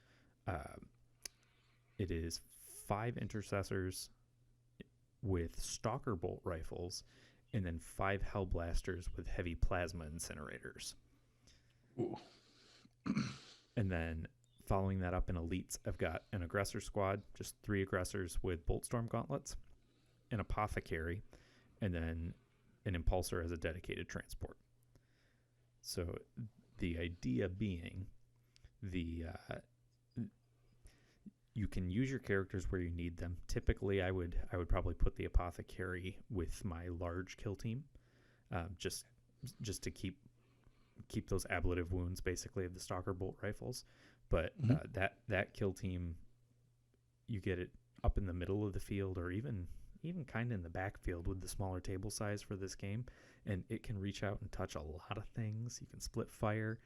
it is 5 intercessors with stalker bolt rifles, and then 5 hellblasters with heavy plasma incinerators. Ooh. And then following that up in elites, I've got an aggressor squad, just 3 aggressors with boltstorm gauntlets, an apothecary, and then an impulsor as a dedicated transport. So the idea being, you can use your characters where you need them. Typically, I would probably put the apothecary with my large kill team, just to keep those ablative wounds basically of the stalker bolt rifles. But that kill team, you get it up in the middle of the field, or even kind of in the backfield with the smaller table size for this game, and it can reach out and touch a lot of things. You can split fire,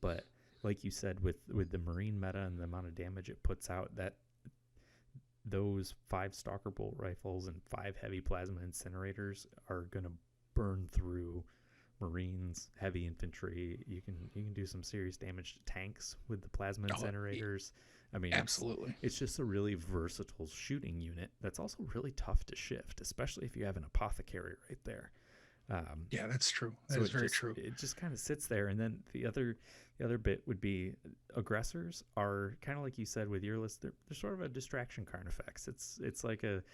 but like you said, with the Marine meta and the amount of damage it puts out, that those 5 stalker bolt rifles and 5 heavy plasma incinerators are going to burn through Marines, heavy infantry. You can do some serious damage to tanks with the plasma incinerators. I mean, absolutely. It's just a really versatile shooting unit that's also really tough to shift, especially if you have an apothecary right there. Yeah, that's true. That is very true. It just kind of sits there. And then the other bit would be aggressors are kind of like you said with your list. They're sort of a distraction Carnifex. It's like they're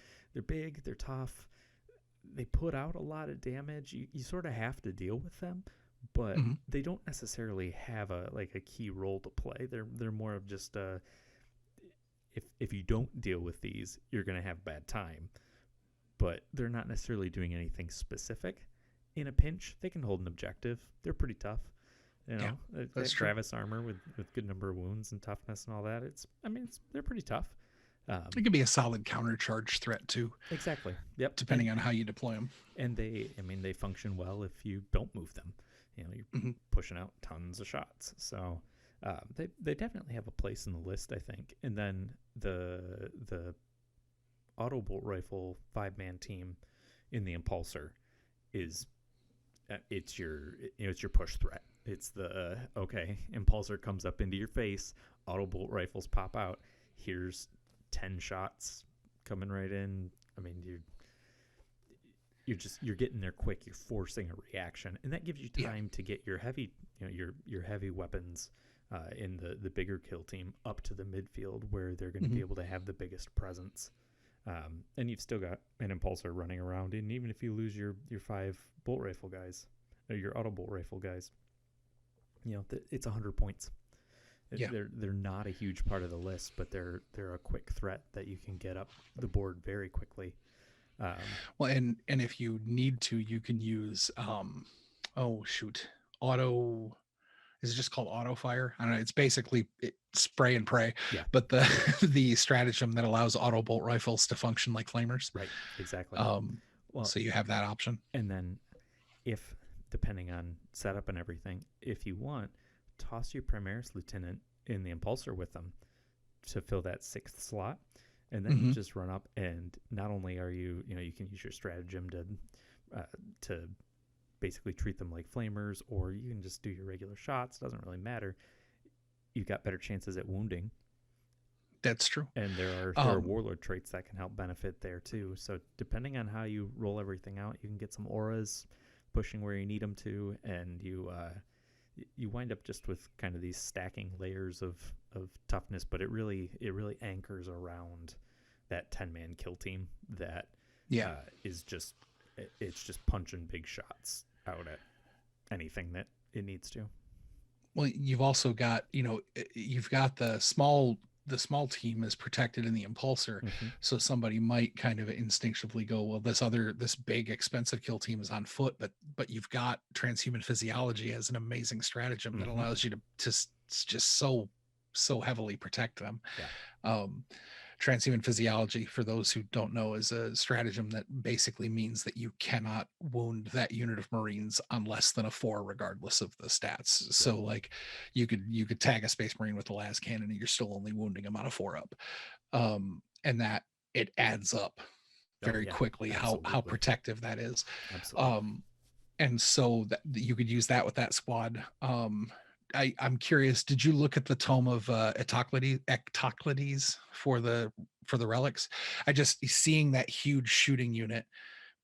big, they're tough, they put out a lot of damage. You sort of have to deal with them, but they don't necessarily have a key role to play. They're more of just if you don't deal with these, you're going to have a bad time. But they're not necessarily doing anything specific. In a pinch, they can hold an objective. They're pretty tough. You know, that's Travis armor with good number of wounds and toughness and all that. They're pretty tough. It can be a solid countercharge threat too. Exactly. Yep. Depending on how you deploy them. And they function well if you don't move them. You know, you're pushing out tons of shots. So they definitely have a place in the list, I think. And then the auto bolt rifle 5-man team in the impulsor is it's your push threat. It's the impulsor comes up into your face, auto bolt rifles pop out. Here's 10 shots coming right in. I mean, you're getting there quick. You're forcing a reaction, and that gives you time to get your heavy, your heavy weapons in the bigger kill team up to the midfield where they're going to be able to have the biggest presence. And you've still got an impulsor running around, and even if you lose your 5 bolt rifle guys or your auto bolt rifle guys, it's 100 points. They're not a huge part of the list, but they're a quick threat that you can get up the board very quickly. Well, and if you need to, you can use auto. Is it just called auto fire? I don't know. It's basically spray and pray. Yeah. But the stratagem that allows auto bolt rifles to function like flamers. Right. Exactly. So you have that option. And then, if depending on setup and everything, if you want, toss your Primaris Lieutenant in the impulsor with them to fill that 6th slot, and then you just run up, and not only are you can use your stratagem to basically treat them like flamers, or you can just do your regular shots. Doesn't really matter. You've got better chances at wounding. That's true. And there are warlord traits that can help benefit there too. So depending on how you roll everything out, you can get some auras pushing where you need them to, and you wind up just with kind of these stacking layers of toughness, but it really anchors around that 10-man kill team that is just punching big shots out at anything that it needs to. Well, you've also got you've got the small the small team is protected in the impulsor. Mhm. So somebody might kind of instinctively go, well, this big expensive kill team is on foot, but you've got transhuman physiology as an amazing stratagem that Mhm. allows you to just so heavily protect them. Yeah. Transhuman physiology, for those who don't know, is a stratagem that basically means that you cannot wound that unit of Marines on less than a 4, regardless of the stats. Yep. So like you could tag a Space Marine with the las cannon and you're still only wounding him on a 4 up. And that it adds up Oh very yeah. quickly how Absolutely. protective that is. Absolutely. Um, and so that you could use that with that squad. I'm curious, did you look at the tome of Ectoclades for the relics? I just seeing that huge shooting unit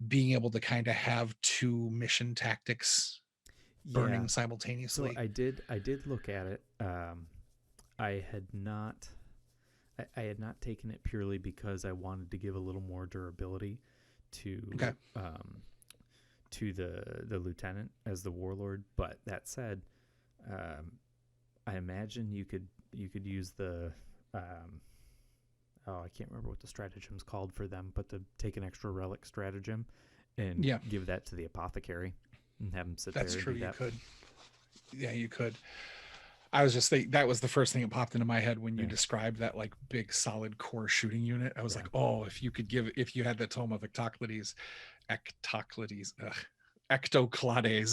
being able to kind of have 2 mission tactics Yeah. burning So simultaneously. I did look at it. I had not I had not taken it purely because I wanted to give a little more durability Okay. to the lieutenant as the warlord. But that said, um, I imagine you could use the I can't remember what the stratagem's called for them, but to take an extra relic stratagem and Yeah, give that to the apothecary and have him sit there that's and true. do You that. could. Yeah, you could. I was just thinking that was the first thing that popped into my head when you Yeah, described that like big solid core shooting unit. I was yeah, like, oh, if you had the tome of Ectoclades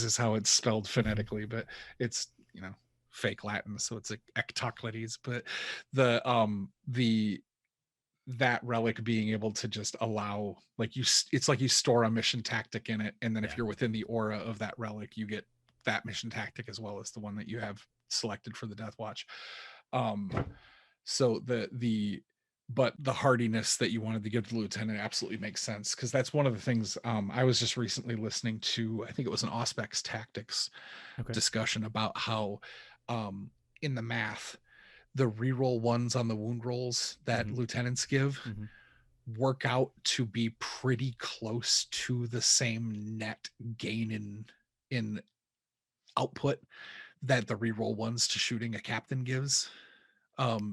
is how it's spelled mm-hmm. phonetically, but it's fake Latin, so it's like Ectoclades. But the that relic being able to just allow it's like you store a mission tactic in it, and then if Yeah, you're within the aura of that relic, you get that mission tactic as well as the one that you have selected for the Death Watch. Um, so the but the hardiness that you wanted to give to the lieutenant absolutely makes sense, because that's one of the things. I was just recently listening to, I think it was an Auspex Tactics okay, discussion about how um, in the math, the reroll ones on the wound rolls that mm-hmm. lieutenants give Mm-hmm. work out to be pretty close to the same net gain in output that the reroll ones to shooting a captain gives.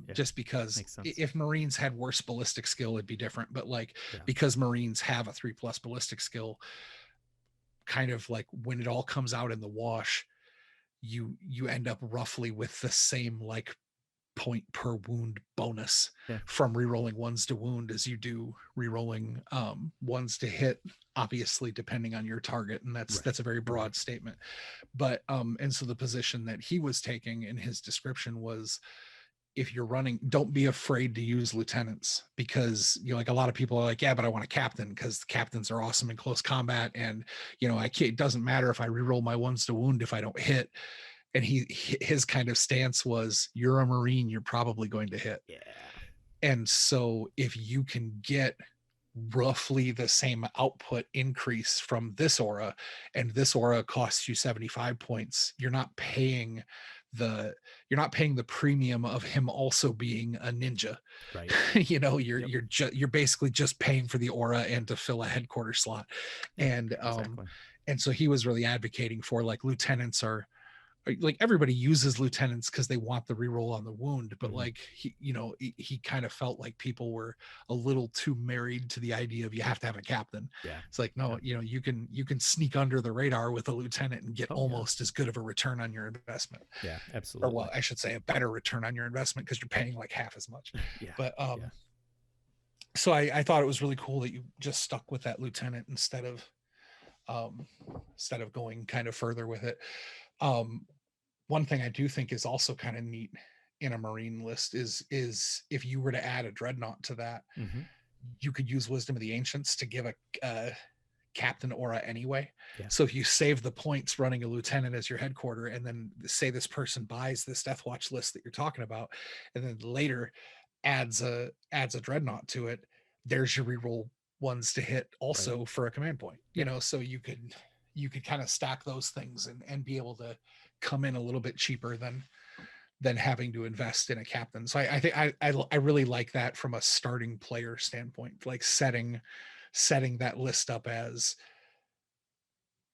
Yeah, Just because makes sense. if Marines had worse ballistic skill, it'd be different. But like, Yeah, because Marines have a 3+ ballistic skill, kind of like when it all comes out in the wash, you end up roughly with the same like point per wound bonus yeah, from rerolling ones to wound as you do rerolling ones to hit, obviously depending on your target, and right, that's a very right, broad statement. But and so the position that he was taking in his description was, if you're running, don't be afraid to use lieutenants, because like a lot of people are like, yeah, but I want a captain because captains are awesome in close combat, and I can't, it doesn't matter if I reroll my ones to wound if I don't hit. And his kind of stance was, you're a Marine, you're probably going to hit. yeah, And so if you can get roughly the same output increase from this aura, and this aura costs you 75 points, the you're not paying the premium of him also being a ninja. right, yep, You're basically just paying for the aura and to fill a headquarters slot. yeah, And exactly. and so he was really advocating for, like, lieutenants are like, everybody uses lieutenants because they want the reroll on the wound, but Mm-hmm. like he kind of felt like people were a little too married to the idea of you have to have a captain. Yeah, It's like, yeah, no, you can sneak under the radar with a lieutenant and get oh yeah, almost as good of a return on your investment. yeah, Or, well, absolutely. I should say a better return on your investment, because you're paying like half as much. Yeah, But yeah, so I thought it was really cool that you just stuck with that lieutenant um instead of going kind of further with it. um One thing I do think is also kind of neat in a Marine list is if you were to add a dreadnought to that, mm-hmm. you could use Wisdom of the Ancients to give a captain aura anyway. Yeah, So if you save the points running a lieutenant as your headquarter, and then say this person buys this Death Watch list that you're talking about, and then later adds a dreadnought to it, there's your reroll ones to hit right, also for a command point. yeah, So you could kind of stack those things and be able to come in a little bit cheaper than having to invest in a captain. So I think I really like that from a starting player standpoint, like setting that list up as,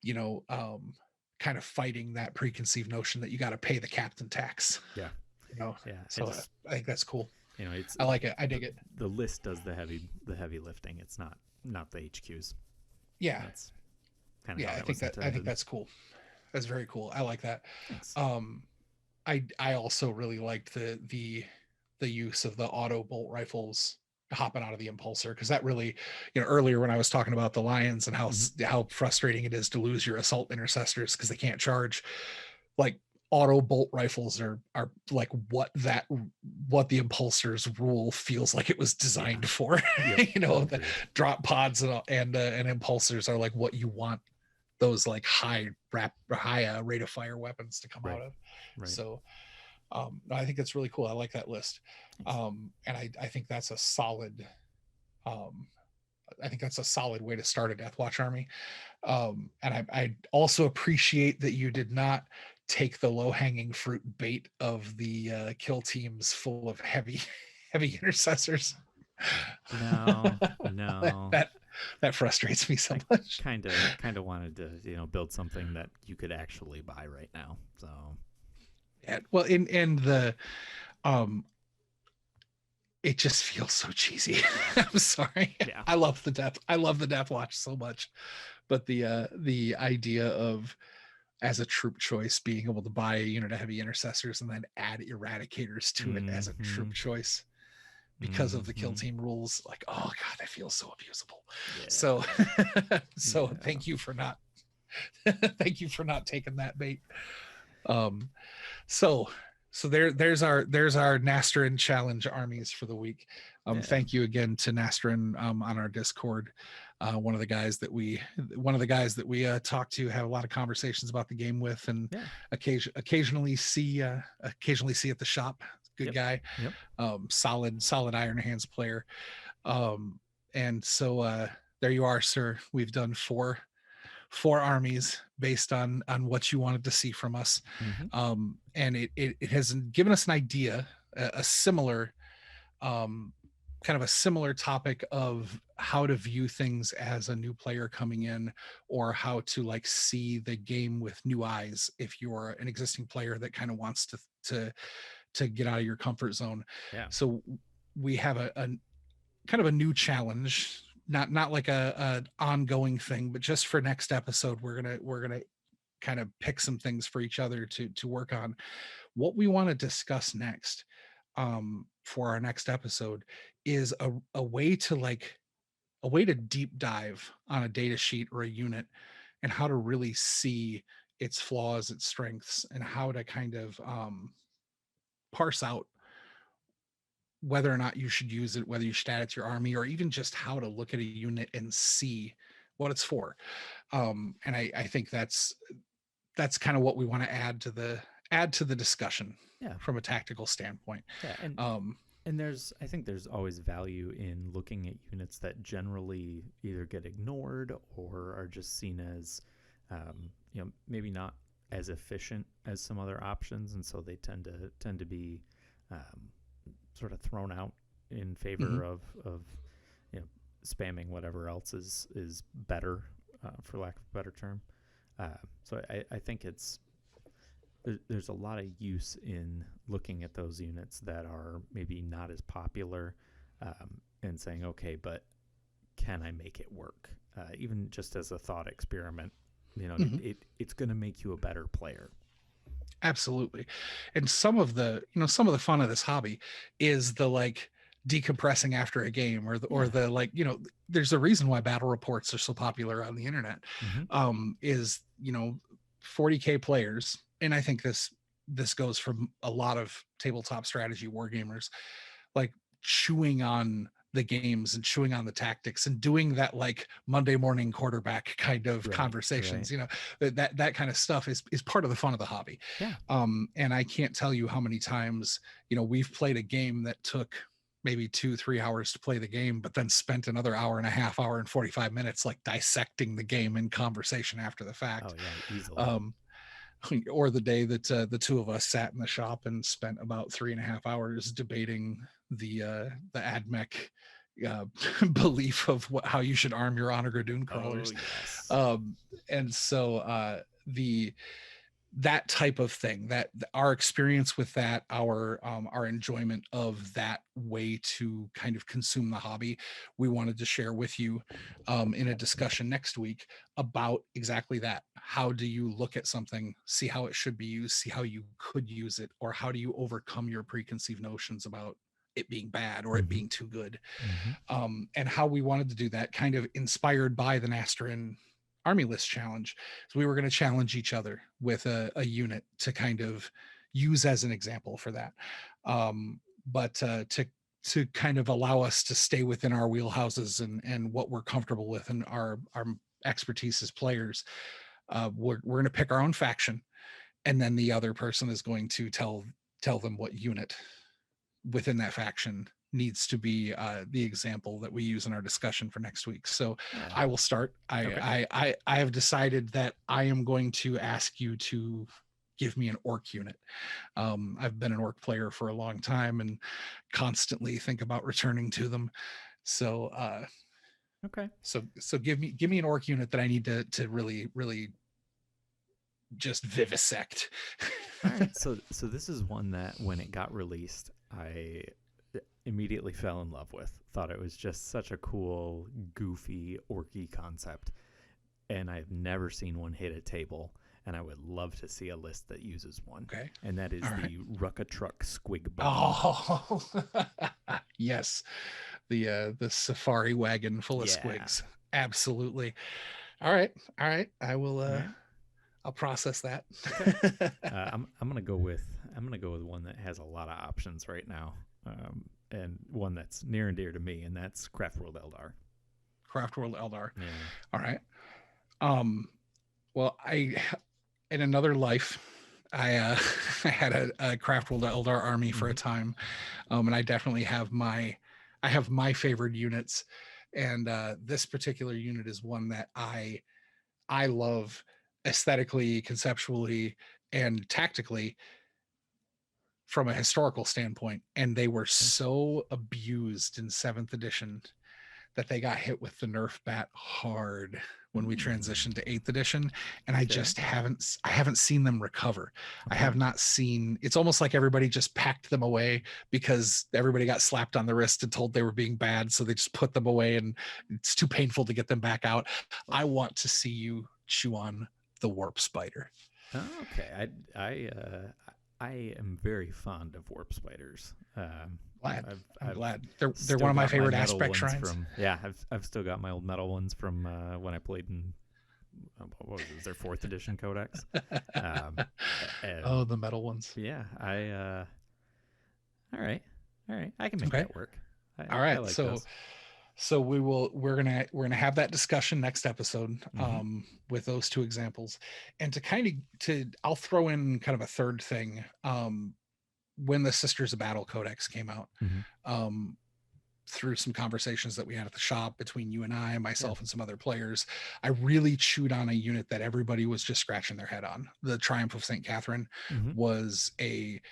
you know, um, kind of fighting that preconceived notion that you got to pay the captain tax. yeah, You know, yeah. I so just I think that's cool. You know, it's I like it. I dig it. the list does the heavy lifting. It's not the HQs. Yeah. That's kind of Yeah. how that was I think intended. that's cool. That's very cool. I like that. Thanks. I also really liked the use of the auto bolt rifles hopping out of the impulsor, because that really, earlier when I was talking about the Lions and how frustrating it is to lose your assault intercessors because they can't charge, like auto bolt rifles are like what the impulsors rule feels like it was designed for. Yep. The drop pods and impulsors are like what you want those like high rate of fire weapons to come out of. Right. So I think that's really cool. I like that list. And I think that's a solid way to start a Deathwatch army. And I also appreciate that you did not take the low-hanging fruit bait of the kill teams full of heavy intercessors. No. That frustrates me so much. Kind of wanted to build something that you could actually buy right now. So yeah, well, in the it just feels so cheesy. I'm sorry. Yeah. I love the Deathwatch so much, but the idea of, as a troop choice, being able to buy a unit of heavy intercessors and then add eradicators to it as a troop choice because of the kill team rules, like, oh god, that feels so abusable. Yeah. So thank you for not taking that bait. So there's our Nastran challenge armies for the week. Thank you again to Nastran on our Discord. One of the guys that we talk to, have a lot of conversations about the game with, and occasionally see at the shop. Good guy. Solid Iron Hands player. And so there you are, sir. We've done four armies based on what you wanted to see from us. And it has given us an idea, a similar kind of a similar topic of how to view things as a new player coming in, or how to like see the game with new eyes if you're an existing player that kind of wants to get out of your comfort zone. So we have a kind of a new challenge, not like a ongoing thing, but just for next episode, we're gonna kind of pick some things for each other to work on. What we want to discuss next for our next episode is a way to deep dive on a data sheet or a unit, and how to really see its flaws, its strengths, and how to kind of parse out whether or not you should use it, whether you should add it to your army, or even just how to look at a unit and see what it's for. And I think that's kind of what we want to add to the discussion from a tactical standpoint. And I think there's always value in looking at units that generally either get ignored or are just seen as, maybe not as efficient as some other options, and so they tend to be sort of thrown out in favor of spamming whatever else is better, for lack of a better term. So I think there's a lot of use in looking at those units that are maybe not as popular, and saying, okay, but can I make it work? Even just as a thought experiment, it's going to make you a better player. Absolutely. And some of the fun of this hobby is the like decompressing after a game, or the like, there's a reason why battle reports are so popular on the internet. Is 40K players, and I think this goes for a lot of tabletop strategy war gamers, like chewing on the games and chewing on the tactics and doing that like Monday morning quarterback kind of conversations. That kind of stuff is part of the fun of the hobby. And I can't tell you how many times we've played a game that took maybe 2-3 hours to play the game, but then spent another hour and 45 minutes like dissecting the game in conversation after the fact. Easily. Or the day that the two of us sat in the shop and spent about 3.5 hours debating the AdMech belief of how you should arm your Honor Gradoon crawlers. And so that type of thing, that our experience with that, our enjoyment of that way to kind of consume the hobby, we wanted to share with you in a discussion next week about exactly that. How do you look at something, see how it should be used, see how you could use it, or how do you overcome your preconceived notions about it being bad or it being too good? And how we wanted to do that, kind of inspired by the Nastran Army List Challenge. So we were going to challenge each other with a unit to kind of use as an example for that. But to kind of allow us to stay within our wheelhouses and what we're comfortable with and our expertise as players, we're going to pick our own faction, and then the other person is going to tell them what unit within that faction needs to be the example that we use in our discussion for next week. So I will start. I have decided that I am going to ask you to give me an orc unit. I've been an orc player for a long time and constantly think about returning to them. So so give me an orc unit that I need to really just vivisect. All right. So this is one that when it got released, I immediately fell in love with. Thought it was just such a cool, goofy, orky concept. And I've never seen one hit a table. And I would love to see a list that uses one. Okay. And that is the Ruckatruck Squig Buggy. Oh, yes. The safari wagon full of squigs. Absolutely. All right. I will I'll process that. Okay. I'm gonna go with one that has a lot of options right now, and one that's near and dear to me, and that's Craftworld Eldar. Craftworld Eldar. Yeah. All right. Well, in another life, I had a Craftworld Eldar army for a time, and I definitely have my favorite units, and this particular unit is one that I love aesthetically, conceptually, and tactically from a historical standpoint. And they were so abused in 7th edition that they got hit with the nerf bat hard when we transitioned to 8th edition. And I just haven't seen them recover. I have not seen, it's almost like everybody just packed them away because everybody got slapped on the wrist and told they were being bad. So they just put them away and it's too painful to get them back out. I want to see you chew on the warp spider. Okay. I am very fond of warp spiders. I'm glad. They're one of my favorite aspect shrines. I've still got my old metal ones from when I played in what was it, their 4th edition Codex. The metal ones. Yeah, all right. I can make that work. All right, like so we're gonna have that discussion next episode with those two examples, and I'll throw in kind of a third thing. When the Sisters of Battle Codex came out, through some conversations that we had at the shop between you and I, myself and some other players, I really chewed on a unit that everybody was just scratching their head on. The Triumph of St. Catherine was it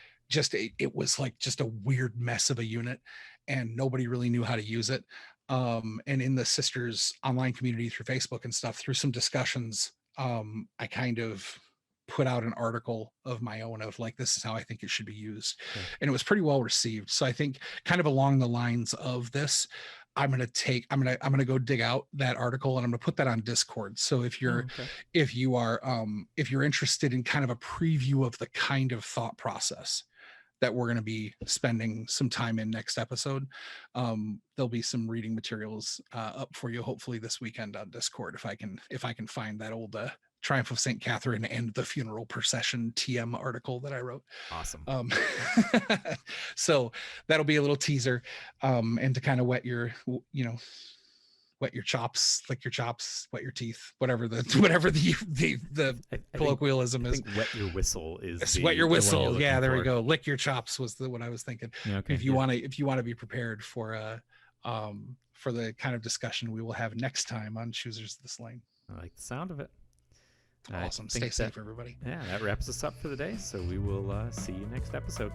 was like just a weird mess of a unit, and nobody really knew how to use it. And in the Sisters online community through Facebook and stuff, through some discussions, I kind of put out an article of my own of like, this is how I think it should be used. And it was pretty well received. So I think kind of along the lines of this, I'm going to go dig out that article and I'm going to put that on Discord. So if you're interested in kind of a preview of the kind of thought process that we're going to be spending some time in next episode, there'll be some reading materials up for you hopefully this weekend on Discord if I can find that old Triumph of St. Catherine and the Funeral Procession TM article that I wrote. Awesome. So that'll be a little teaser, and to kind of wet your chops, lick your chops, wet your teeth, whatever the colloquialism is. I think wet your whistle is wet your whistle. Yeah, there we go. Lick your chops was what I was thinking. Okay, if you want to be prepared for the kind of discussion we will have next time on Choosers of the Slain. I like the sound of it. Awesome. Stay safe, everybody. Yeah, that wraps us up for the day. So we will see you next episode.